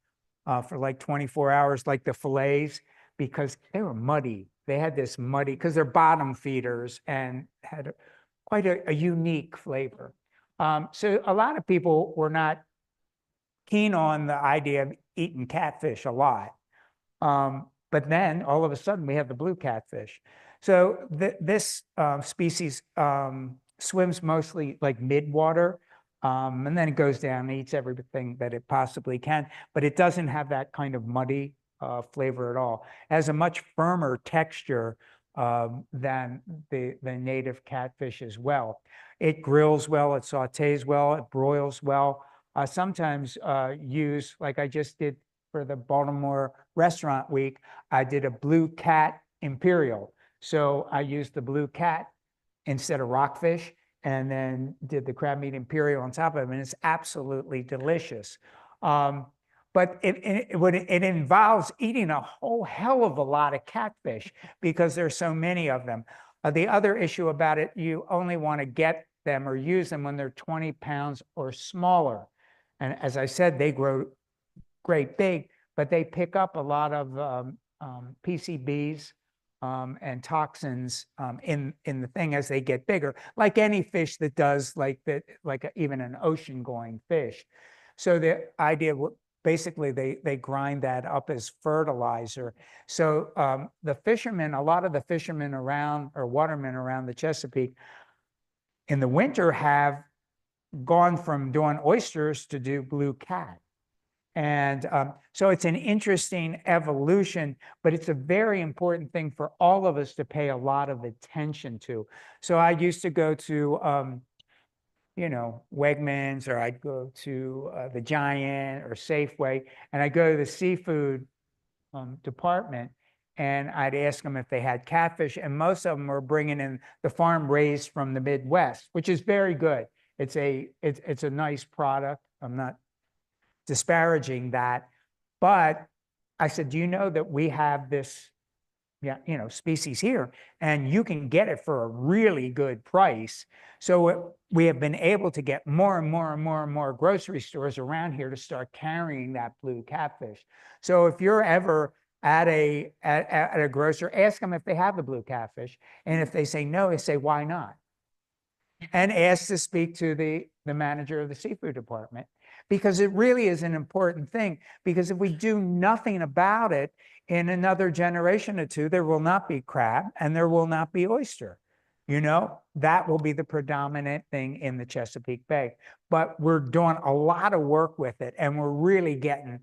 for like 24 hours, like the fillets, because they were muddy. They had this muddy, because they're bottom feeders and had quite a unique flavor. So a lot of people were not keen on the idea of eating catfish a lot. But then all of a sudden we have the blue catfish. So this species swims mostly like midwater, and then it goes down and eats everything that it possibly can, but it doesn't have that kind of muddy flavor at all. It has a much firmer texture than the native catfish as well. It grills well, it sautés well, it broils well. Sometimes use, like I just did for the Baltimore Restaurant Week, I did a blue cat imperial. So I used the blue cat instead of rockfish, and then did the crab meat imperial on top of it, and it's absolutely delicious. But it involves eating a whole hell of a lot of catfish because there's so many of them. The other issue about it, you only want to get them or use them when they're 20 pounds or smaller. And as I said, they grow great big, but they pick up a lot of PCBs and toxins in the thing as they get bigger, like any fish that does, like even an ocean-going fish. So the idea, basically, they grind that up as fertilizer. So the fishermen, a lot of the fishermen around, or watermen around the Chesapeake, in the winter have gone from doing oysters to do blue cat. And so it's an interesting evolution, but it's a very important thing for all of us to pay a lot of attention to. So I used to go to, you know, Wegmans, or I'd go to the Giant or Safeway, and I'd go to the seafood department, and I'd ask them if they had catfish, and most of them were bringing in the farm raised from the Midwest, which is very good. It's a nice product. I'm not disparaging that, but I said, do you know that we have this, species here, and you can get it for a really good price? So we have been able to get more and more and more and more grocery stores around here to start carrying that blue catfish. So if you're ever at a grocer, ask them if they have the blue catfish, and if they say no, you say, why not? And ask to speak to the manager of the seafood department, because it really is an important thing. Because if we do nothing about it, in another generation or two, there will not be crab and there will not be oyster. You know, that will be the predominant thing in the Chesapeake Bay. But we're doing a lot of work with it, and we're really getting,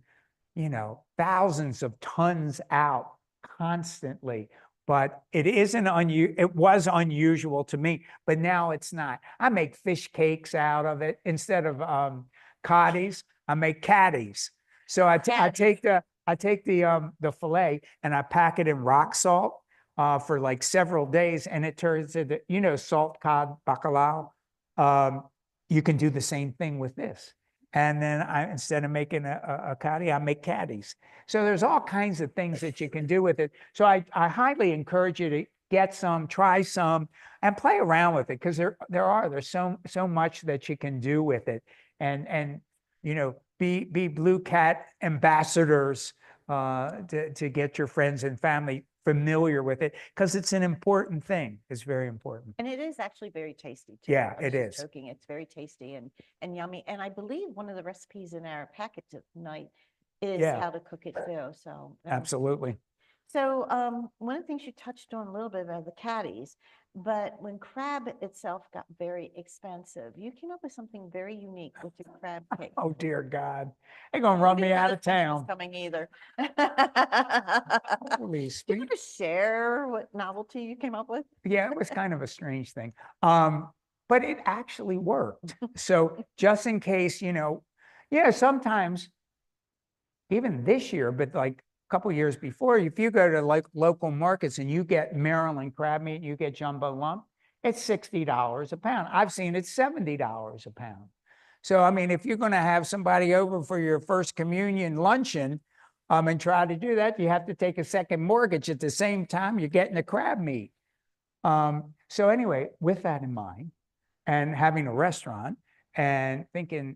thousands of tons out constantly. But it was unusual to me, but now it's not. I make fish cakes out of it. Instead of coddies, I make catties. So I take the fillet and I pack it in rock salt for like several days, and it turns into, salt cod bacalao. You can do the same thing with this. And then instead of making a coddy, I make catties. So there's all kinds of things that you can do with it. So I highly encourage you to get some, try some, and play around with it, because there's so much that you can do with it, and be blue cat ambassadors to get your friends and family familiar with it, because it's an important thing. It's very important. And it is actually very tasty too. Yeah, I was it just is. joking. It's very tasty and yummy. And I believe one of the recipes in our packet tonight is Yeah. how to cook it too. So Absolutely. So one of the things you touched on a little bit about the caddies, but when crab itself got very expensive, you came up with something very unique with your crab cake. Oh, dear God. They're going to run me out of town. Coming either. Holy Do you sweet. want to share what novelty you came up with? Yeah, it was kind of a strange thing. But it actually worked. So just in case, yeah, sometimes even this year, but like a couple years before, if you go to like local markets and you get Maryland crab meat, you get jumbo lump, it's $60 a pound. I've seen it $70 a pound. So, I mean, if you're going to have somebody over for your first communion luncheon, and try to do that, you have to take a second mortgage at the same time you're getting the crab meat. So anyway, with that in mind, and having a restaurant and thinking,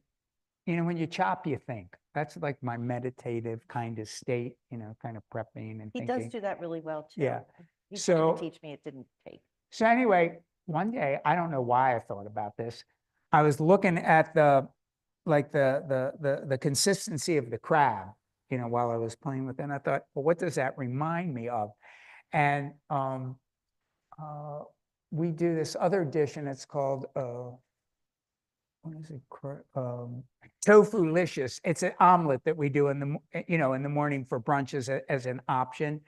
when you chop, you think. That's like my meditative kind of state, kind of prepping and He thinking. does do that really well too. Yeah. He tried So- to teach me, it didn't take. So anyway, one day, I don't know why I thought about this. I was looking at the consistency of the crab, while I was playing with it. And I thought, well, what does that remind me of? And we do this other dish, and it's called what is it? Tofu-licious. It's an omelet that we do in the morning for brunch as an option.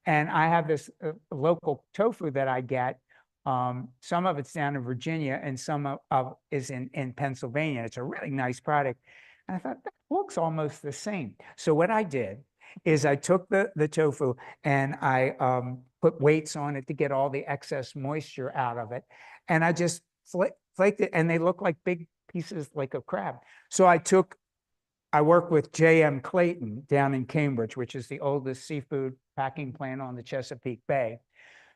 And I have this local tofu that I get. Some of it's down in Virginia, and some of is in Pennsylvania. It's a really nice product. And I thought, that looks almost the same. So what I did is I took the tofu and I put weights on it to get all the excess moisture out of it. And I just flaked it, and they look like big pieces like a crab. So I work with J.M. Clayton down in Cambridge, which is the oldest seafood packing plant on the Chesapeake Bay.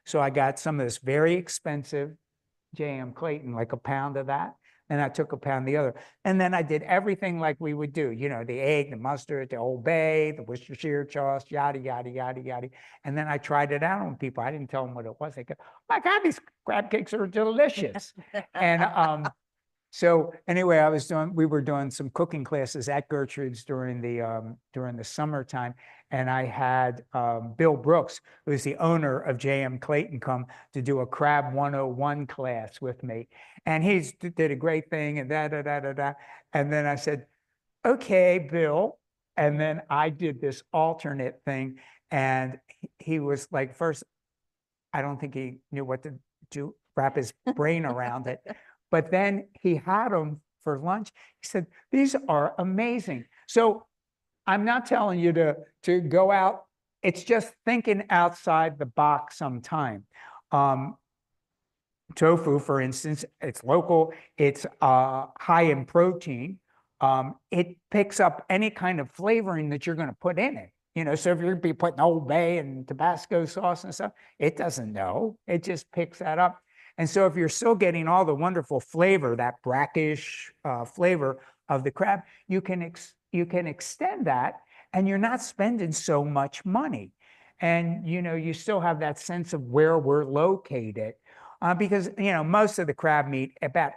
So I got some of this very expensive J.M. Clayton, like a pound of that. And I took a pound of the other. And then I did everything like we would do, the egg, the mustard, the Old Bay, the Worcestershire sauce, yada, yada, yada, yada. And then I tried it out on people. I didn't tell them what it was. They go, oh my God, these crab cakes are delicious. And so anyway, we were doing some cooking classes at Gertrude's during the summertime. And I had Bill Brooks, who's the owner of J.M. Clayton, come to do a Crab 101 class with me. And he did a great thing and da-da-da-da-da. And then I said, okay, Bill. And then I did this alternate thing. And he was like, first, I don't think he knew what to do, wrap his brain around it. But then he had them for lunch. He said, these are amazing. So I'm not telling you to go out. It's just thinking outside the box sometime. Tofu, for instance, it's local. It's high in protein. It picks up any kind of flavoring that you're going to put in it. So if you're going to be putting Old Bay and Tabasco sauce and stuff, it doesn't know. It just picks that up. And so if you're still getting all the wonderful flavor, that brackish flavor of the crab, you can extend that, and you're not spending so much money. And, you still have that sense of where we're located. Because, most of the crab meat, about,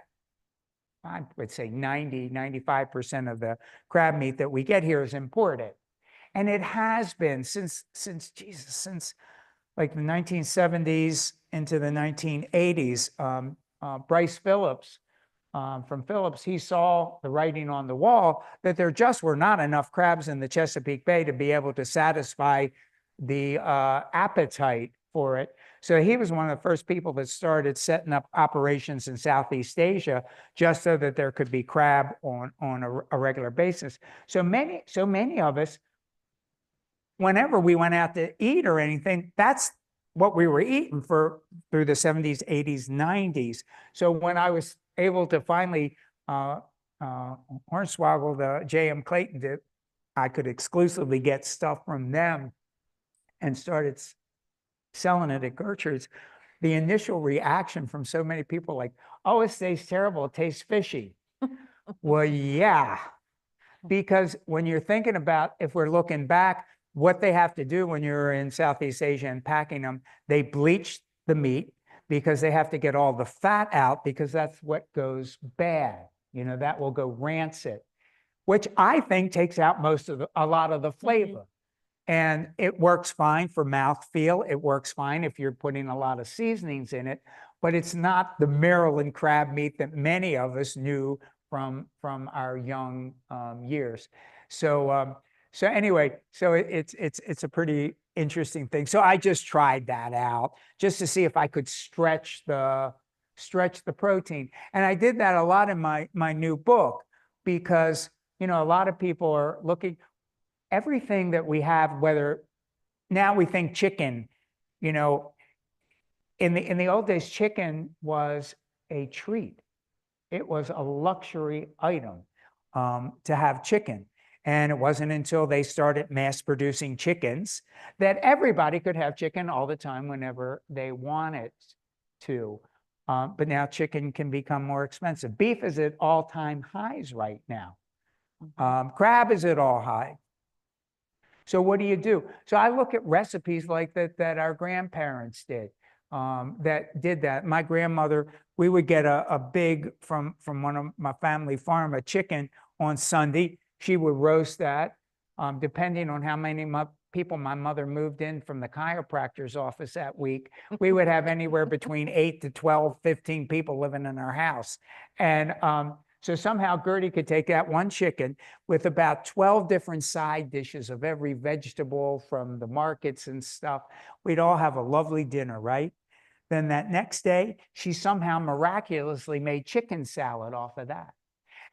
I would say 95% of the crab meat that we get here is imported. And it has been since like the 1970s into the 1980s. Bryce Phillips from Phillips, he saw the writing on the wall that there just were not enough crabs in the Chesapeake Bay to be able to satisfy the appetite for it. So he was one of the first people that started setting up operations in Southeast Asia just so that there could be crab on a regular basis. So many of us, whenever we went out to eat or anything, that's what we were eating through the 70s, 80s, 90s. So when I was able to finally hornswoggle the J.M. Clayton, I could exclusively get stuff from them and started selling it at Gertrude's. The initial reaction from so many people like, oh, it tastes terrible, it tastes fishy. Well, yeah, because when you're thinking about, if we're looking back, what they have to do when you're in Southeast Asia and packing them, they bleach the meat because they have to get all the fat out, because that's what goes bad. That will go rancid, which I think takes out a lot of the flavor. And it works fine for mouthfeel. It works fine if you're putting a lot of seasonings in it, but it's not the Maryland crab meat that many of us knew from our young years. So so anyway, so it's a pretty interesting thing. So I just tried that out just to see if I could stretch the protein. And I did that a lot in my new book because, you know, a lot of people are looking, everything that we have, whether now we think chicken, you know, in the old days, chicken was a treat. It was a luxury item to have chicken. And it wasn't until they started mass producing chickens that everybody could have chicken all the time whenever they wanted to. But now chicken can become more expensive. Beef is at all-time highs right now. Crab is at all high. So what do you do? So I look at recipes like that our grandparents did, that did that. My grandmother, we would get a big from one of my family farm, a chicken on Sunday. She would roast that, depending on how many people my mother moved in from the chiropractor's office that week. We would have anywhere between 8 to 12, 15 people living in our house. And so somehow Gertie could take that one chicken with about 12 different side dishes of every vegetable from the markets and stuff. We'd all have a lovely dinner, right? Then that next day, she somehow miraculously made chicken salad off of that.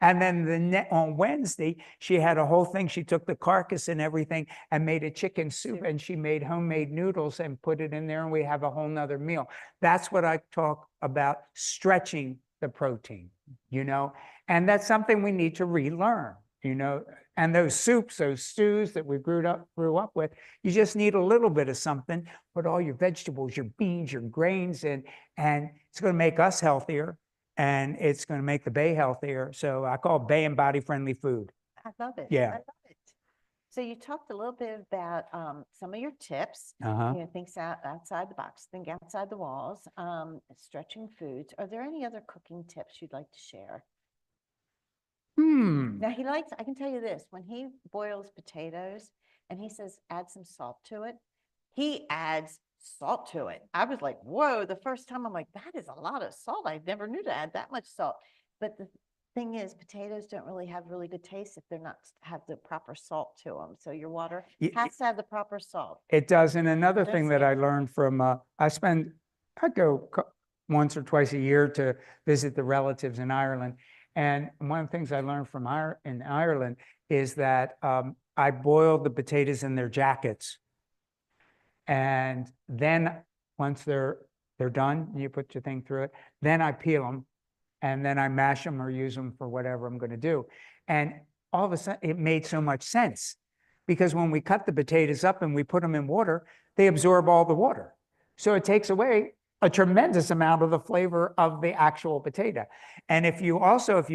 And then on Wednesday, she had a whole thing. She took the carcass and everything and made a chicken soup, and she made homemade noodles and put it in there, and we have a whole nother meal. That's what I talk about, stretching the protein, you know? And that's something we need to relearn, you know? And those soups, those stews that we grew up with, you just need a little bit of something, put all your vegetables, your beans, your grains in, and it's going to make us healthier. And it's going to make the Bay healthier. So I call it Bay and body friendly food. I love it. Yeah. I love it. So you talked a little bit about some of your tips, Uh-huh. you know, things outside the box, think outside the walls, stretching foods. Are there any other cooking tips you'd like to share? Now I can tell you this, when he boils potatoes and he says, add some salt to it, he adds salt to it. I was like, whoa, the first time I'm like, that is a lot of salt. I never knew to add that much salt. But the thing is, potatoes don't really have really good taste if they're not have the proper salt to them. So your water has to have the proper salt. It does. And another thing that I Understand. learned from, I go once or twice a year to visit the relatives in Ireland. And one of the things I learned from in Ireland is that I boiled the potatoes in their jackets. And then once they're done, you put your thing through it, then I peel them and then I mash them or use them for whatever I'm going to do. And all of a sudden it made so much sense because when we cut the potatoes up and we put them in water, they absorb all the water. So it takes away a tremendous amount of the flavor of the actual potato. And if you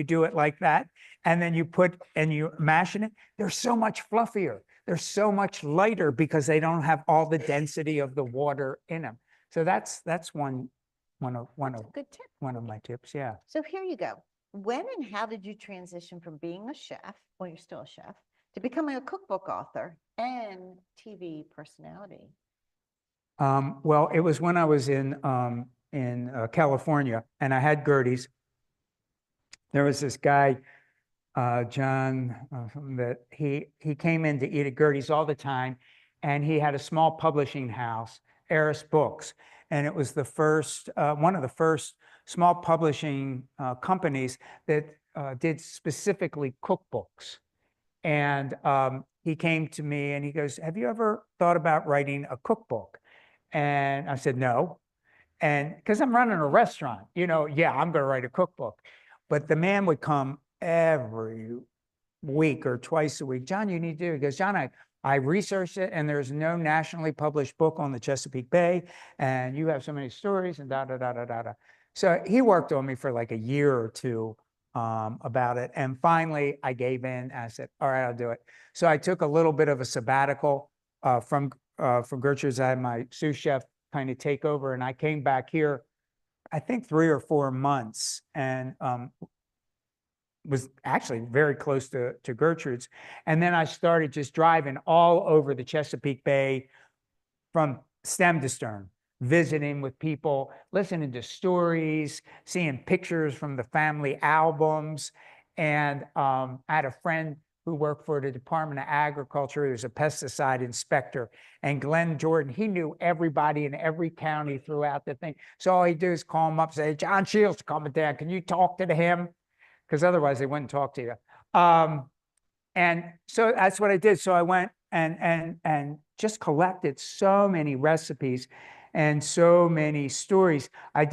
do it like that, and then you mash it, they're so much fluffier. They're so much lighter because they don't have all the density of the water in them. So that's one of Good tip. one of my tips. Yeah. So here you go. When and how did you transition from being a chef, well, you're still a chef, to becoming a cookbook author and TV personality? Well, it was when I was in California, and I had Gertie's. There was this guy, John, that he came in to eat at Gertie's all the time, and he had a small publishing house, Eris Books, and it was the first one of the first small publishing companies that did specifically cookbooks. And he came to me and he goes, "Have you ever thought about writing a cookbook?" And I said, "No." And because I'm running a restaurant, you know, yeah, I'm going to write a cookbook. But the man would come every week or twice a week. "John, you need to do it." He goes, "John, I researched it and there's no nationally published book on the Chesapeake Bay. And you have so many stories and da, da, da, da, da, da." So he worked on me for like a year or two about it. And finally I gave in. I said, "All right, I'll do it." So I took a little bit of a sabbatical from Gertrude's. I had my sous chef kind of take over, and I came back here, I think 3 or 4 months, and was actually very close to Gertrude's. And then I started just driving all over the Chesapeake Bay from stem to stern, visiting with people, listening to stories, seeing pictures from the family albums. And I had a friend who worked for the Department of Agriculture. He was a pesticide inspector. And Glenn Jordan, he knew everybody in every county throughout the thing. So all he'd do is call him up and say, John Shields coming down. Can you talk to him? Because otherwise they wouldn't talk to you. And so that's what I did. So I went and just collected so many recipes and so many stories. I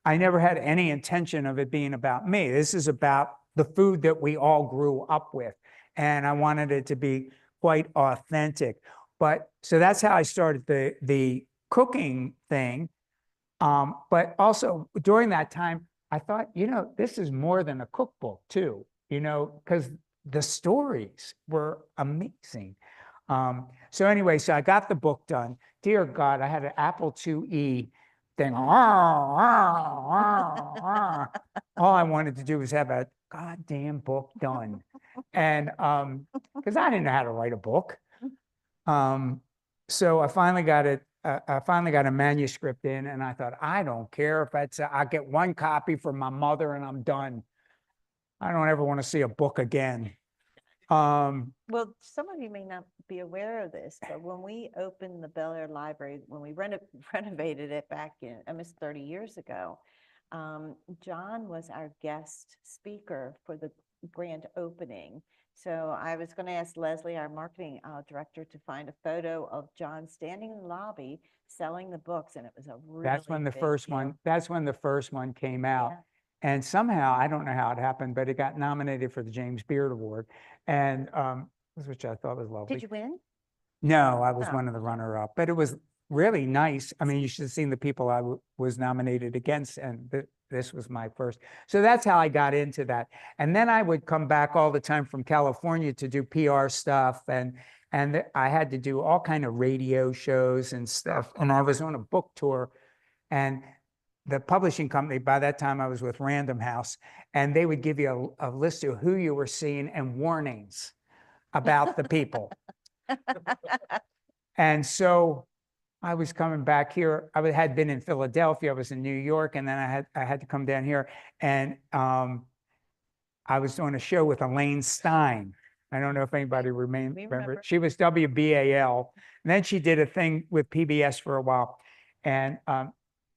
never had any intention of it being about me. This is about the food that we all grew up with. And I wanted it to be quite authentic. But so that's how I started the cooking thing. But also during that time, I thought, this is more than a cookbook too, because the stories were amazing. So anyway, so I got the book done. Dear God, I had an Apple IIe thing. All I wanted to do was have a goddamn book done. And because I didn't know how to write a book. So I finally got it. I finally got a manuscript in, and I thought, I don't care if I get one copy from my mother and I'm done. I don't ever want to see a book again. Well, some of you may not be aware of this, but when we opened the Bel Air Library, when we renovated it back in almost 30 years ago, John was our guest speaker for the grand opening. So I was going to ask Leslie, our marketing director, to find a photo of John standing in the lobby selling the books, and it was a really That's when the big first deal. one. That's when the first one came out. Yeah. And somehow, I don't know how it happened, but it got nominated for the James Beard Award, and which I thought was lovely. Did you win? No, I was Oh. one of the runner-up, but it was really nice. I mean, you should have seen the people I was nominated against, and this was my first. So that's how I got into that. And then I would come back all the time from California to do PR stuff, and I had to do all kind of radio shows and stuff. And I was on a book tour, and the publishing company, by that time I was with Random House, and they would give you a list of who you were seeing and warnings about the people. And so I was coming back here. I had been in Philadelphia, I was in New York, and then I had to come down here, and I was doing a show with Elaine Stein. I don't know if anybody remember. She was WBAL, and then she did a thing with PBS for a while, and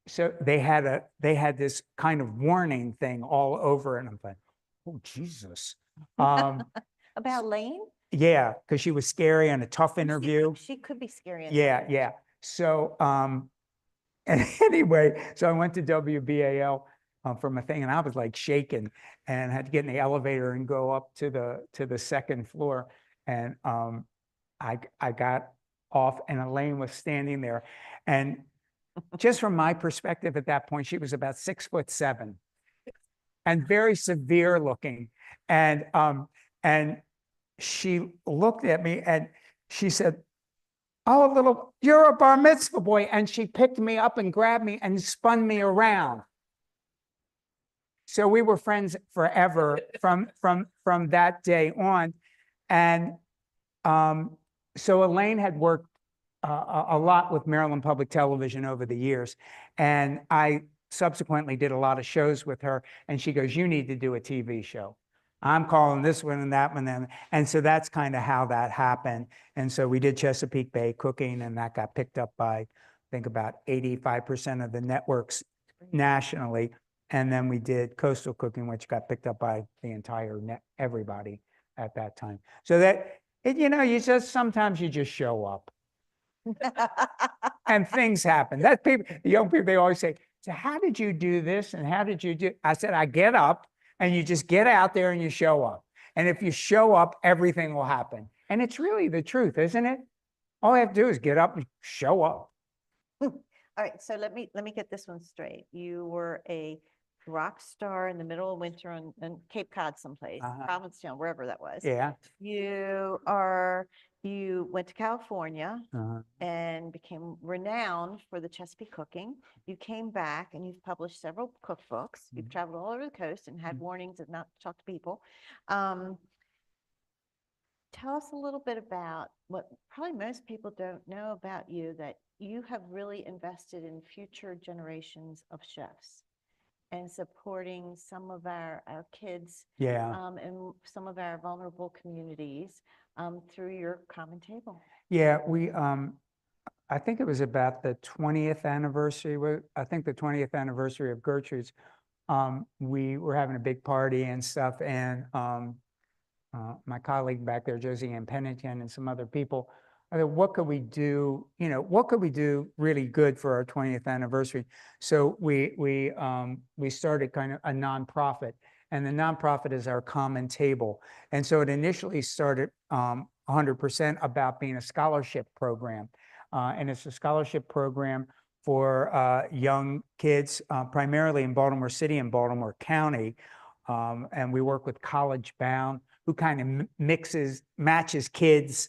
so they had this kind of warning thing all over, and I'm like, oh Jesus. About Lane? Yeah, because she was scary and a tough interview. She could be scary. Yeah. So and anyway, so I went to WBAL from a thing, and I was like shaking, and had to get in the elevator and go up to the second floor, and I got off, and Elaine was standing there, and just from my perspective at that point, she was about 6'7" and very severe looking, and she looked at me and she said, "Oh, you're a bar mitzvah boy," and she picked me up and grabbed me and spun me around. So we were friends forever from that day on, and so Elaine had worked a lot with Maryland Public Television over the years, and I subsequently did a lot of shows with her, and she goes, "You need to do a TV show. I'm calling this one and that one." And so that's kind of how that happened. And so we did Chesapeake Bay Cooking, and that got picked up by, I think, about 85% of the networks nationally. And then we did Coastal Cooking, which got picked up by the entire everybody at that time. So that, sometimes you just show up. And things happen. That's people, the young people, they always say, "So how did you do this? And how did you do?" I said, I get up, and you just get out there and you show up. And if you show up, everything will happen. And it's really the truth, isn't it? All I have to do is get up and show up. All right, so let me get this one straight. You were a rock star in the middle of winter in Cape Cod someplace, Provincetown, wherever that was. Yeah. You went to California Uh-huh. and became renowned for the Chesapeake cooking. You came back and you've published several cookbooks. You've traveled all over the coast and had warnings of not to talk to people. Tell us a little bit about what probably most people don't know about you, that you have really invested in future generations of chefs and supporting some of our kids and some of our vulnerable communities through your common table. Yeah, I think it was about the 20th anniversary. I think the 20th anniversary of Gertrude's. We were having a big party and stuff, and my colleague back there, Josie Ann Pennington, and some other people, I said, what could we do? What could we do really good for our 20th anniversary? So we started kind of a nonprofit, and the nonprofit is our common table. And so it initially started 100% about being a scholarship program, and it's a scholarship program for young kids, primarily in Baltimore City and Baltimore County. And we work with College Bound, who kind of matches kids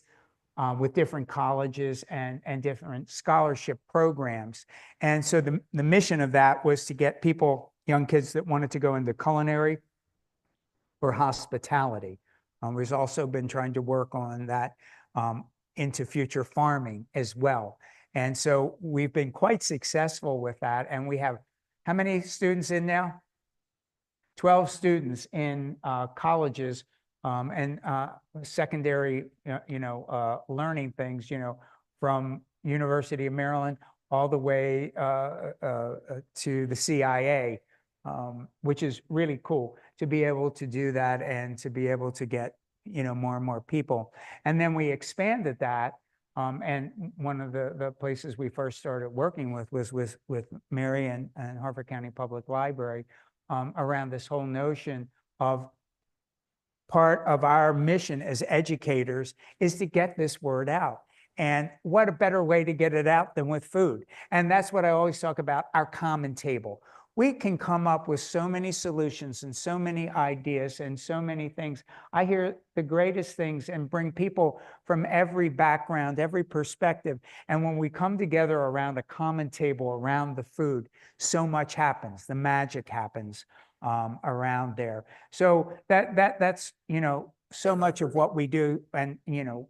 with different colleges and different scholarship programs. And so the mission of that was to get people, young kids that wanted to go into culinary or hospitality. We've also been trying to work on that into future farming as well. And so we've been quite successful with that. And we have, how many students in now? 12 students in colleges and secondary, learning things, from University of Maryland all the way to the CIA, which is really cool to be able to do that and to be able to get, more and more people. And then we expanded that. And one of the places we first started working with was with Mary and Harford County Public Library around this whole notion of part of our mission as educators is to get this word out. And what a better way to get it out than with food? And that's what I always talk about, our common table. We can come up with so many solutions and so many ideas and so many things. I hear the greatest things and bring people from every background, every perspective. And when we come together around a common table, around the food, so much happens. The magic happens around there. So that's, so much of what we do. And,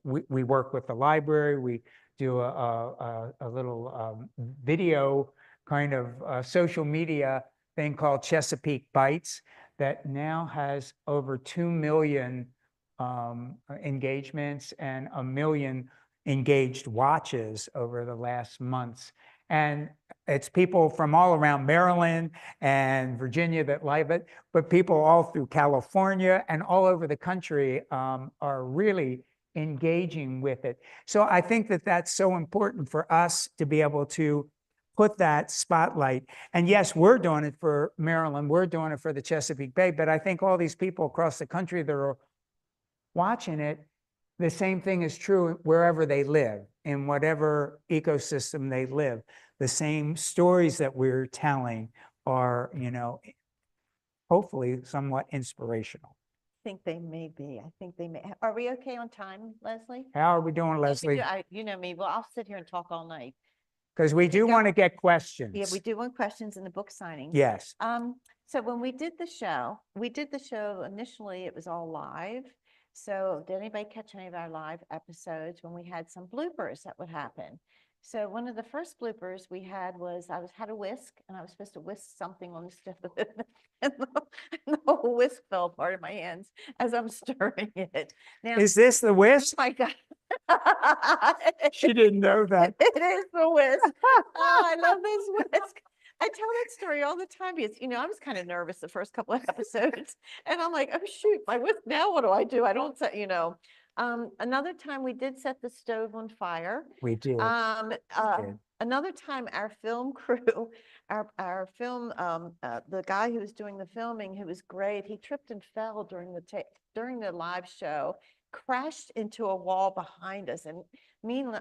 we work with the library. We do a little video kind of social media thing called Chesapeake Bites that now has over 2 million engagements and 1 million engaged watches over the last months. And it's people from all around Maryland and Virginia that love it, but people all through California and all over the country are really engaging with it. So I think that that's so important for us to be able to put that spotlight. And yes, we're doing it for Maryland, we're doing it for the Chesapeake Bay, but I think all these people across the country that are watching it, the same thing is true wherever they live, in whatever ecosystem they live. The same stories that we're telling are, hopefully somewhat inspirational. I think they may be. I think they may. Are we okay on time, Leslie? How are we doing, Leslie? You know me. Well, I'll sit here and talk all night. Because we do want to get questions. Yeah, we do want questions in the book signing. Yes. So when we did the show initially, it was all live. So did anybody catch any of our live episodes when we had some bloopers that would happen? So one of the first bloopers we had was I had a whisk and I was supposed to whisk something on the stove and the whole whisk fell apart in my hands as I'm stirring it. Now, is this the whisk? Oh my God. She didn't know that. It is the whisk. Oh, I love this whisk. I tell that story all the time because, I was kind of nervous the first couple of episodes and I'm like, oh shoot, my whisk, now what do? I don't say, another time we did set the stove on fire. We did. Another time our film crew, our film, the guy who was doing the filming, who was great, he tripped and fell during the live show crashed into a wall behind us. And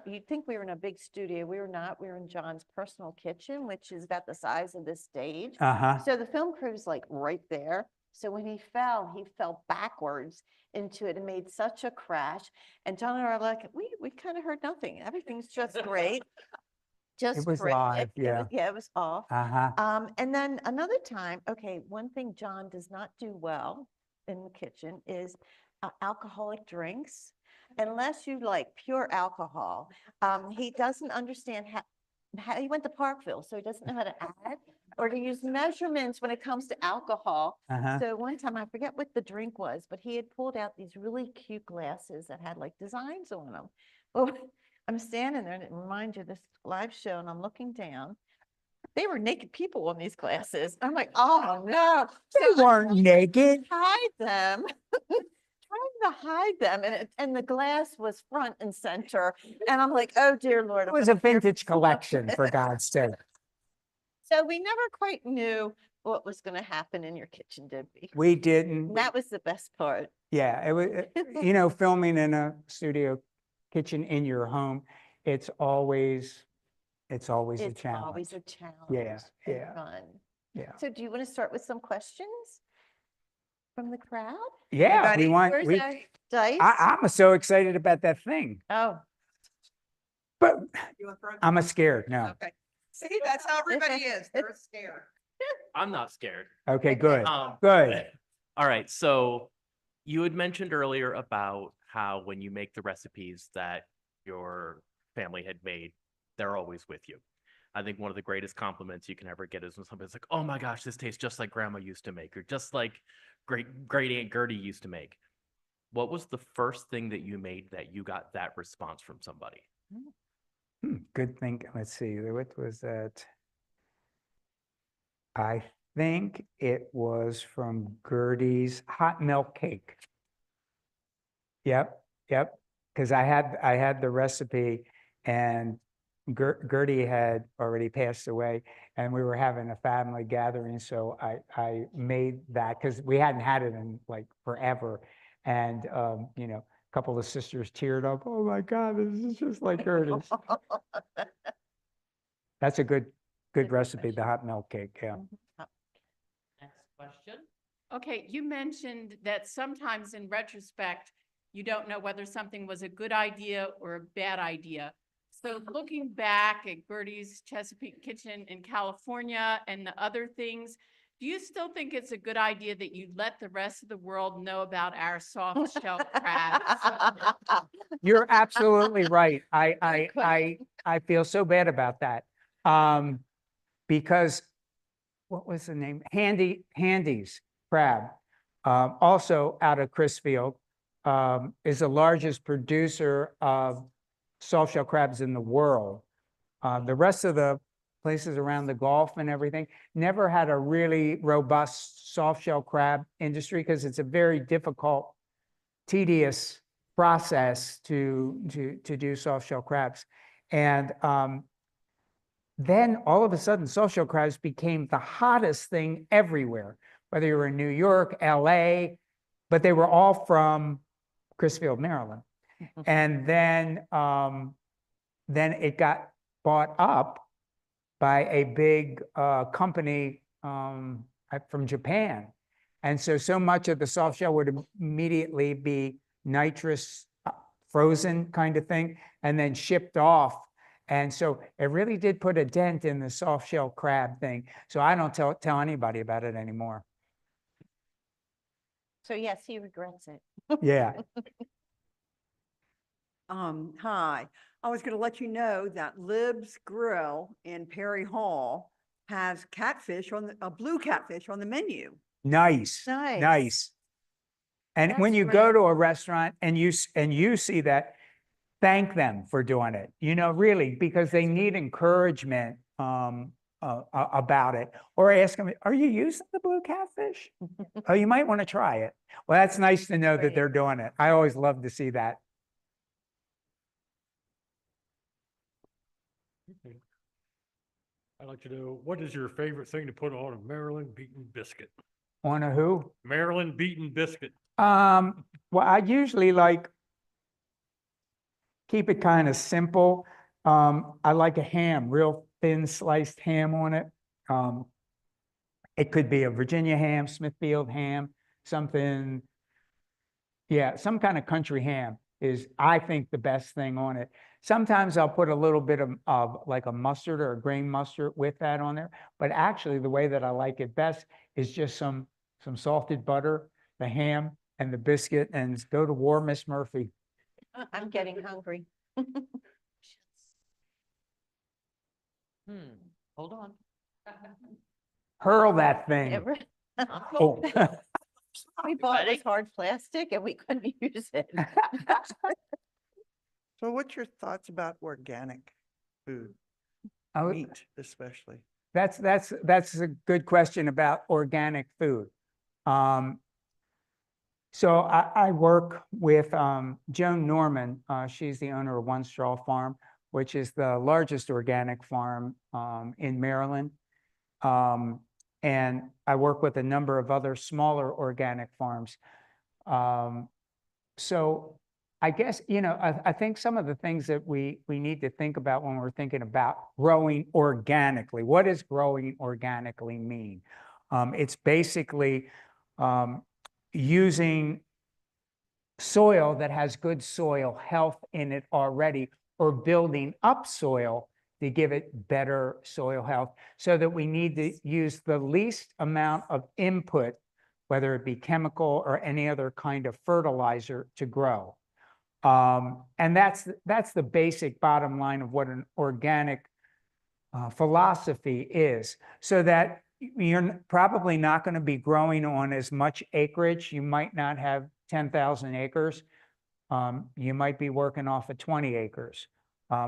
you'd think we were in a big studio. We were not. We were in John's personal kitchen, which is about the size of this stage. Uh-huh. So the film crew's like right there. So when he fell backwards into it and made such a crash. And John and I are like, we kind of heard nothing. Everything's just great. Just It was terrific. live, yeah. It was off. Uh-huh. And then another time, okay, one thing John does not do well in the kitchen is alcoholic drinks. Unless you like pure alcohol, he doesn't understand how he went to Parkville, so he doesn't know how to add or to use measurements when it comes to alcohol. Uh-huh. So one time, I forget what the drink was, but he had pulled out these really cute glasses that had like designs on them. Well, I'm standing there, and it reminds you of this live show, and I'm looking down. They were naked people on these glasses. I'm like, oh no. They weren't naked. Hide them. Trying to hide them, and the glass was front and center. And I'm like, oh dear Lord. It was a vintage collection, for God's sake. So we never quite knew what was going to happen in your kitchen, did we? We didn't. And that was the best part. Yeah, it was, filming in a studio kitchen in your home, it's always a challenge. It's always a challenge. Yeah, and yeah. Fun. Yeah. So do you want to start with some questions from the crowd? Yeah, Where's our dice? I'm so excited about that thing, Oh, but You want to throw it? I'm scared. No. Okay. See, that's how everybody is. They're scared. I'm not scared. Okay, good. Um, Good. All right. So you had mentioned earlier about how when you make the recipes that your family had made, they're always with you. I think one of the greatest compliments you can ever get is when somebody's like, oh my gosh, this tastes just like grandma used to make, or just like great Aunt Gertie used to make. What was the first thing that you made that you got that response from somebody? Good thing. Let's see. What was that? I think it was from Gertie's hot milk cake. Yep. Because I had the recipe, and Gertie had already passed away, and we were having a family gathering. So I made that because we hadn't had it in like forever. And, a couple of sisters teared up. Oh my God, this is just like Gertie's. That's a good recipe, the hot milk cake. Yeah. Next question. Okay, you mentioned that sometimes in retrospect, you don't know whether something was a good idea or a bad idea. So looking back at Gertie's Chesapeake Kitchen in California and the other things, do you still think it's a good idea that you let the rest of the world know about our soft shell crabs? You're absolutely right. I feel so bad about that. Because what was the name? Handy's crab, also out of Crisfield, is the largest producer of soft shell crabs in the world. The rest of the places around the Gulf and everything never had a really robust soft shell crab industry because it's a very difficult, tedious process to do soft shell crabs. And then all of a sudden, soft shell crabs became the hottest thing everywhere, whether you were in New York, LA, but they were all from Crisfield, Maryland. And then it got bought up by a big company from Japan. And so much of the soft shell would immediately be nitrous frozen kind of thing, and then shipped off. And so it really did put a dent in the soft shell crab thing. So I don't tell anybody about it anymore. So yes, he regrets it. Yeah. Hi, I was going to let you know that Lib's Grill in Perry Hall has catfish a blue catfish on the menu. Nice. Nice. Nice. And when That's you go great. to a restaurant and you see that, thank them for doing it, really, because they need encouragement about it. Or ask them, are you using the blue catfish? Oh, you might want to try it. Well, that's nice to know that Great. they're doing it. I always love to see that. I'd like to know, what is your favorite thing to put on a Maryland beaten biscuit? On a who? Maryland beaten biscuit. Well, I usually like keep it kind of simple. I like a ham, real thin sliced ham on it. It could be a Virginia ham, Smithfield ham, something. Yeah, some kind of country ham is, I think, the best thing on it. Sometimes I'll put a little bit of like a mustard or a grain mustard with that on there. But actually, the way that I like it best is just some salted butter, the ham, and the biscuit, and go to war, Miss Murphy. I'm getting hungry. Hold on. Hurl that Yeah, thing. right. Oh. We bought Ready? this hard plastic and we couldn't use it. So what's your thoughts about organic food, Oh, meat especially? That's a good question about organic food. So I work with Joan Norman. She's the owner of One Straw Farm, which is the largest organic farm in Maryland. And I work with a number of other smaller organic farms. So I guess, I think some of the things that we need to think about when we're thinking about growing organically. What does growing organically mean? It's basically using soil that has good soil health in it already, or building up soil to give it better soil health, so that we need to use the least amount of input, whether it be chemical or any other kind of fertilizer, to grow. And that's the basic bottom line of what an organic philosophy is, so that you're probably not going to be growing on as much acreage. You might not have 10,000 acres. You might be working off of 20 acres,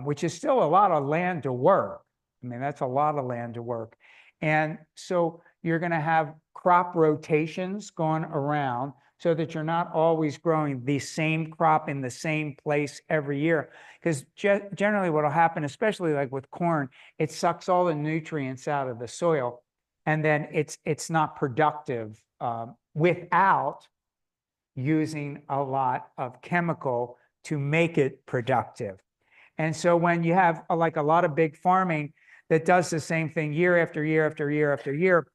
which is still a lot of land to work. I mean, that's a lot of land to work. And so you're going to have crop rotations going around, so that you're not always growing the same crop in the same place every year. Because generally what will happen, especially like with corn, it sucks all the nutrients out of the soil, and then it's not productive without using a lot of chemical to make it productive. And so when you have like a lot of big farming that does the same thing year after year after year after year,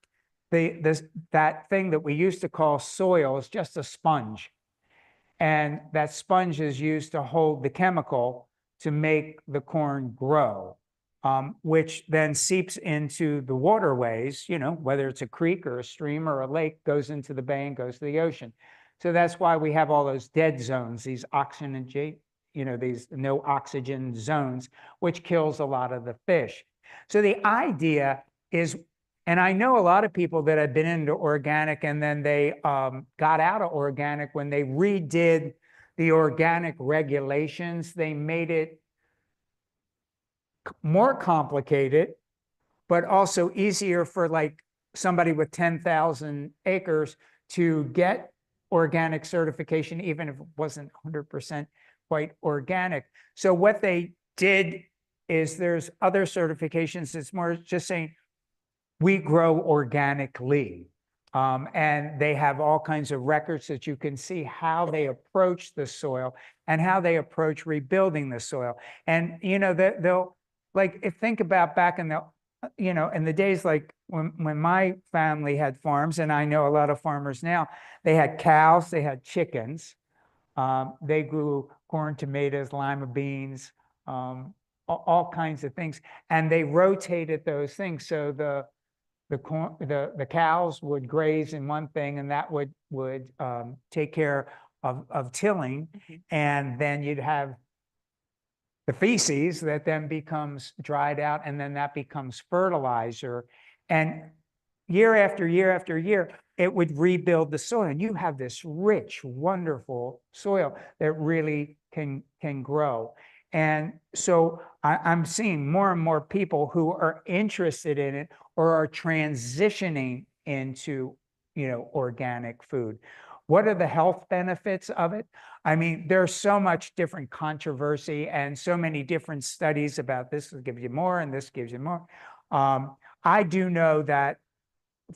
that thing that we used to call soil is just a sponge. And that sponge is used to hold the chemical to make the corn grow, which then seeps into the waterways, whether it's a creek or a stream or a lake, goes into the bay and goes to the ocean. So that's why we have all those dead zones, these these no oxygen zones, which kills a lot of the fish. So the idea is, and I know a lot of people that have been into organic and then they got out of organic when they redid the organic regulations. They made it more complicated, but also easier for like somebody with 10,000 acres to get organic certification, even if it wasn't 100% quite organic. So what they did is, there's other certifications. It's more just saying, we grow organically. And they have all kinds of records that you can see how they approach the soil and how they approach rebuilding the soil. And, they'll think about back in the, in the days like when my family had farms, and I know a lot of farmers now, they had cows, they had chickens, they grew corn, tomatoes, lima beans, all kinds of things. And they rotated those things. So the cows would graze in one thing, and that would take care of tilling. And then you'd have the feces that then becomes dried out, and then that becomes fertilizer. And year after year after year, it would rebuild the soil. And you have this rich, wonderful soil that really can grow. And so I'm seeing more and more people who are interested in it or are transitioning into, organic food. What are the health benefits of it? I mean, there's so much different controversy and so many different studies about this gives you more and this gives you more. I do know that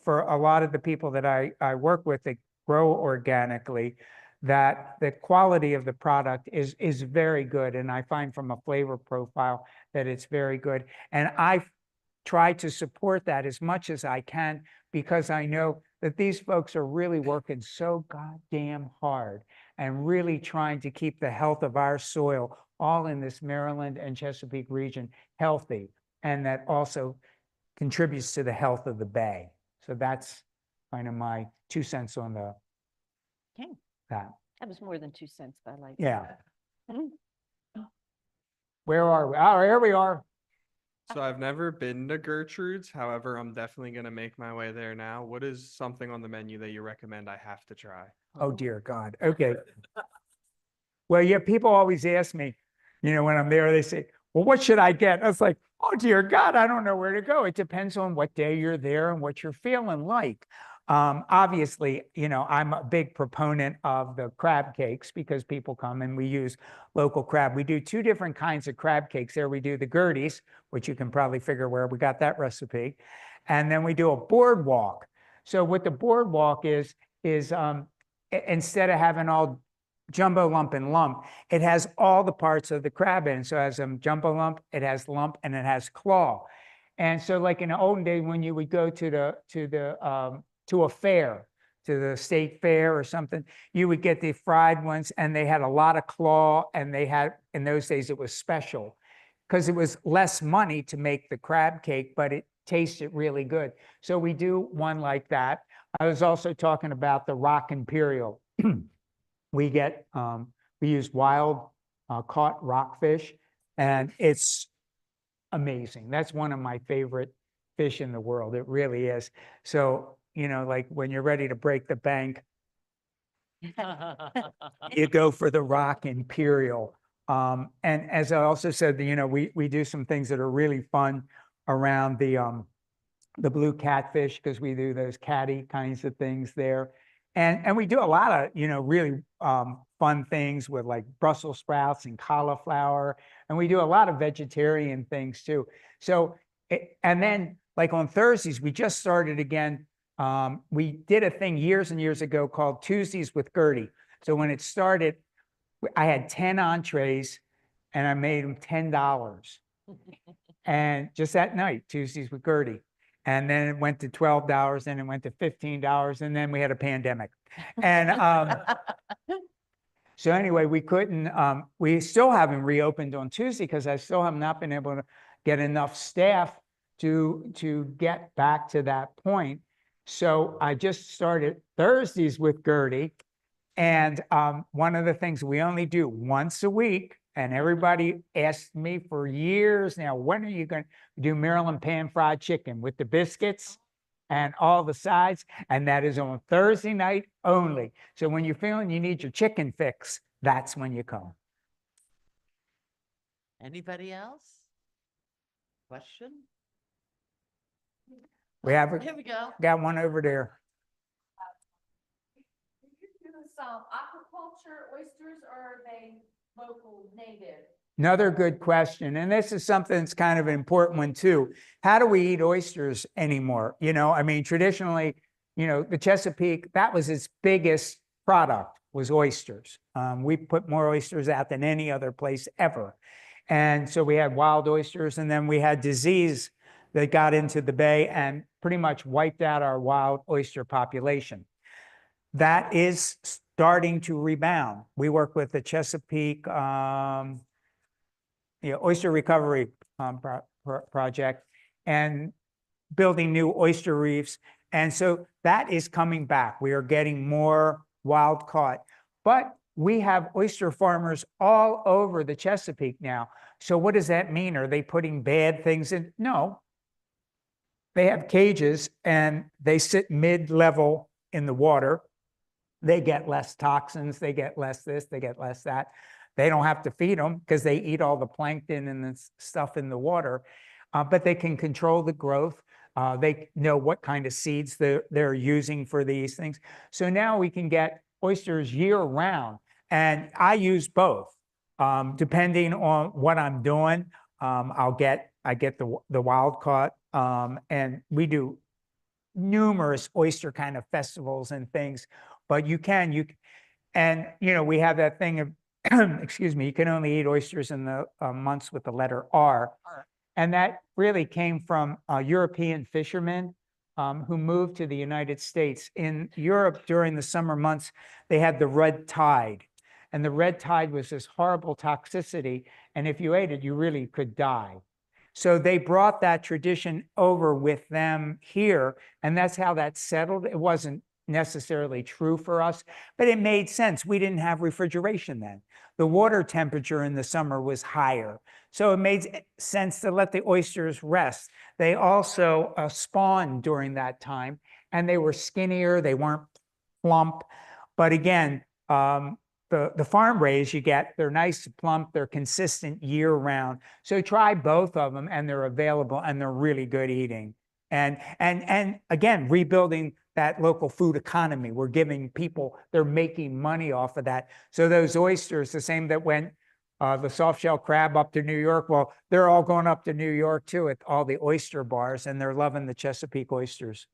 for a lot of the people that I work with that grow organically, that the quality of the product is very good. And I find from a flavor profile that it's very good. And I try to support that as much as I can, because I know that these folks are really working so goddamn hard and really trying to keep the health of our soil, all in this Maryland and Chesapeake region, healthy. And that also contributes to the health of the Bay. So that's kind of my 2 cents on Okay. that. That was more than 2 cents, but I like. Yeah. Mhm. Where are we? Oh, here we are. So I've never been to Gertrude's. However, I'm definitely going to make my way there now. What is something on the menu that you recommend I have to try? Oh, dear God. Okay. Well, yeah, people always ask me, when I'm there, they say, well, what should I get? I was like, oh, dear God, I don't know where to go. It depends on what day you're there and what you're feeling like. Obviously, I'm a big proponent of the crab cakes because people come and we use local crab. We do 2 different kinds of crab cakes there. We do the Gerties, which you can probably figure where we got that recipe. And then we do a boardwalk. So what the boardwalk is instead of having all jumbo lump and lump, it has all the parts of the crab in. So it has jumbo lump, it has lump, and it has claw. And so like in the olden days when you would go to a fair, to the state fair or something, you would get the fried ones and they had a lot of claw, and they had, in those days, it was special because it was less money to make the crab cake, but it tasted really good. So we do one like that. I was also talking about the Rock Imperial. We use wild caught rockfish, and it's amazing. That's one of my favorite fish in the world. It really is. So, like when you're ready to break the bank, you go for the Rock Imperial. And as I also said, we do some things that are really fun around the blue catfish, because we do those catty kinds of things there. And we do a lot of, really fun things with like Brussels sprouts and cauliflower. And we do a lot of vegetarian things too. So, and then like on Thursdays, we just started again. We did a thing years and years ago called Tuesdays with Gertie. So when it started, I had 10 entrees and I made them $10. And just that night, Tuesdays with Gertie. And then it went to $12, and it went to $15, and then we had a pandemic. And so anyway, we couldn't, we still haven't reopened on Tuesday because I still have not been able to get enough staff to get back to that point. So I just started Thursdays with Gertie. And one of the things we only do once a week, and everybody asked me for years now, when are you going to do Maryland pan-fried chicken with the biscuits and all the sides? And that is on Thursday night only. So when you're feeling you need your chicken fix, that's when you come. Anybody else? Question? We have Here we go. got one over there. Do you do some aquaculture oysters, or are they local native? Another good question. And this is something that's kind of an important one too. How do we eat oysters anymore? Traditionally, the Chesapeake, that was its biggest product, was oysters. We put more oysters out than any other place ever. And so we had wild oysters, and then we had disease that got into the Bay and pretty much wiped out our wild oyster population. That is starting to rebound. We work with the Chesapeake Oyster Recovery Project and building new oyster reefs. And so that is coming back. We are getting more wild caught. But we have oyster farmers all over the Chesapeake now. So what does that mean? Are they putting bad things in? No. They have cages and they sit mid-level in the water. They get less toxins, they get less this, they get less that. They don't have to feed them because they eat all the plankton and the stuff in the water, but they can control the growth. They know what kind of seeds they're using for these things. So now we can get oysters year round, and I use both. Depending on what I'm doing, I get the wild caught, and we do numerous oyster kind of festivals and things. But And, you know, we have that thing of, excuse me, you can only eat oysters in the months with the letter R. And that really came from European fishermen who moved to the United States. In Europe during the summer months, they had the red tide. And the red tide was this horrible toxicity. And if you ate it, you really could die. So they brought that tradition over with them here. And that's how that settled. It wasn't necessarily true for us, but it made sense. We didn't have refrigeration then. The water temperature in the summer was higher. So it made sense to let the oysters rest. They also spawned during that time, and they were skinnier, they weren't plump. But again, the farm raised you get, they're nice, plump, they're consistent year round. So try both of them, and they're available, and they're really good eating. And again, rebuilding that local food economy. We're giving people, they're making money off of that. So those oysters, the same that went the soft shell crab up to New York, well, they're all going up to New York too at all the oyster bars, and they're loving the Chesapeake oysters.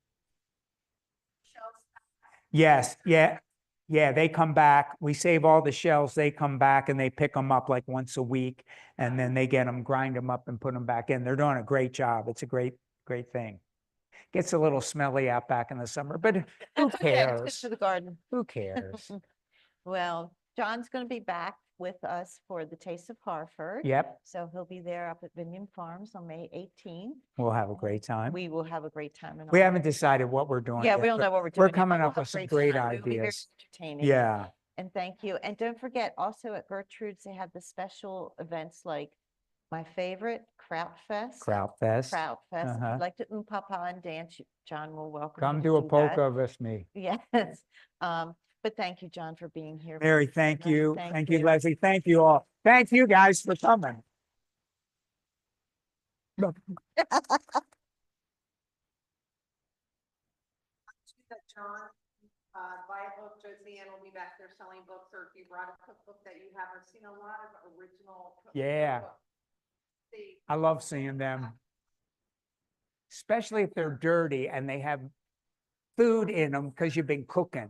Yes, yeah, they come back. We save all the shells, they come back and they pick them up like once a week, and then they get them, grind them up and put them back in. They're doing a great job. It's a great thing. Gets a little smelly out back in the summer, but who That's okay, it's good cares? for the garden. Who cares? Well, John's going to be back with us for the Taste of Harford. Yep, So he'll be there up at Vineyard Farms on May 18th. we'll have a great time. We will have a great time. in We all- haven't decided what we're doing Yeah, yet, we don't but know what we're doing. we're yet, coming but we'll up have with some a great time. It'll be very ideas. entertaining. Yeah, And thank you. And don't forget, also at Gertrude's, they have the special events like my favorite, Kraut Fest. Kraut Fest. Kraut Fest. If Uh-huh. you'd like to papa and dance, John will welcome you Come to do a that. polka with me. Yes. But thank you, John, for being here. Mary, thank tonight. you. Thank you, Leslie. Thank you all. Thank you guys for coming. That John, buy a book, Josie will be back there selling books, or if you brought a cookbook that you have, I've seen a lot of original. Yeah. cookbooks. See, I love seeing them, especially if they're dirty and they have food in them because you've been cooking.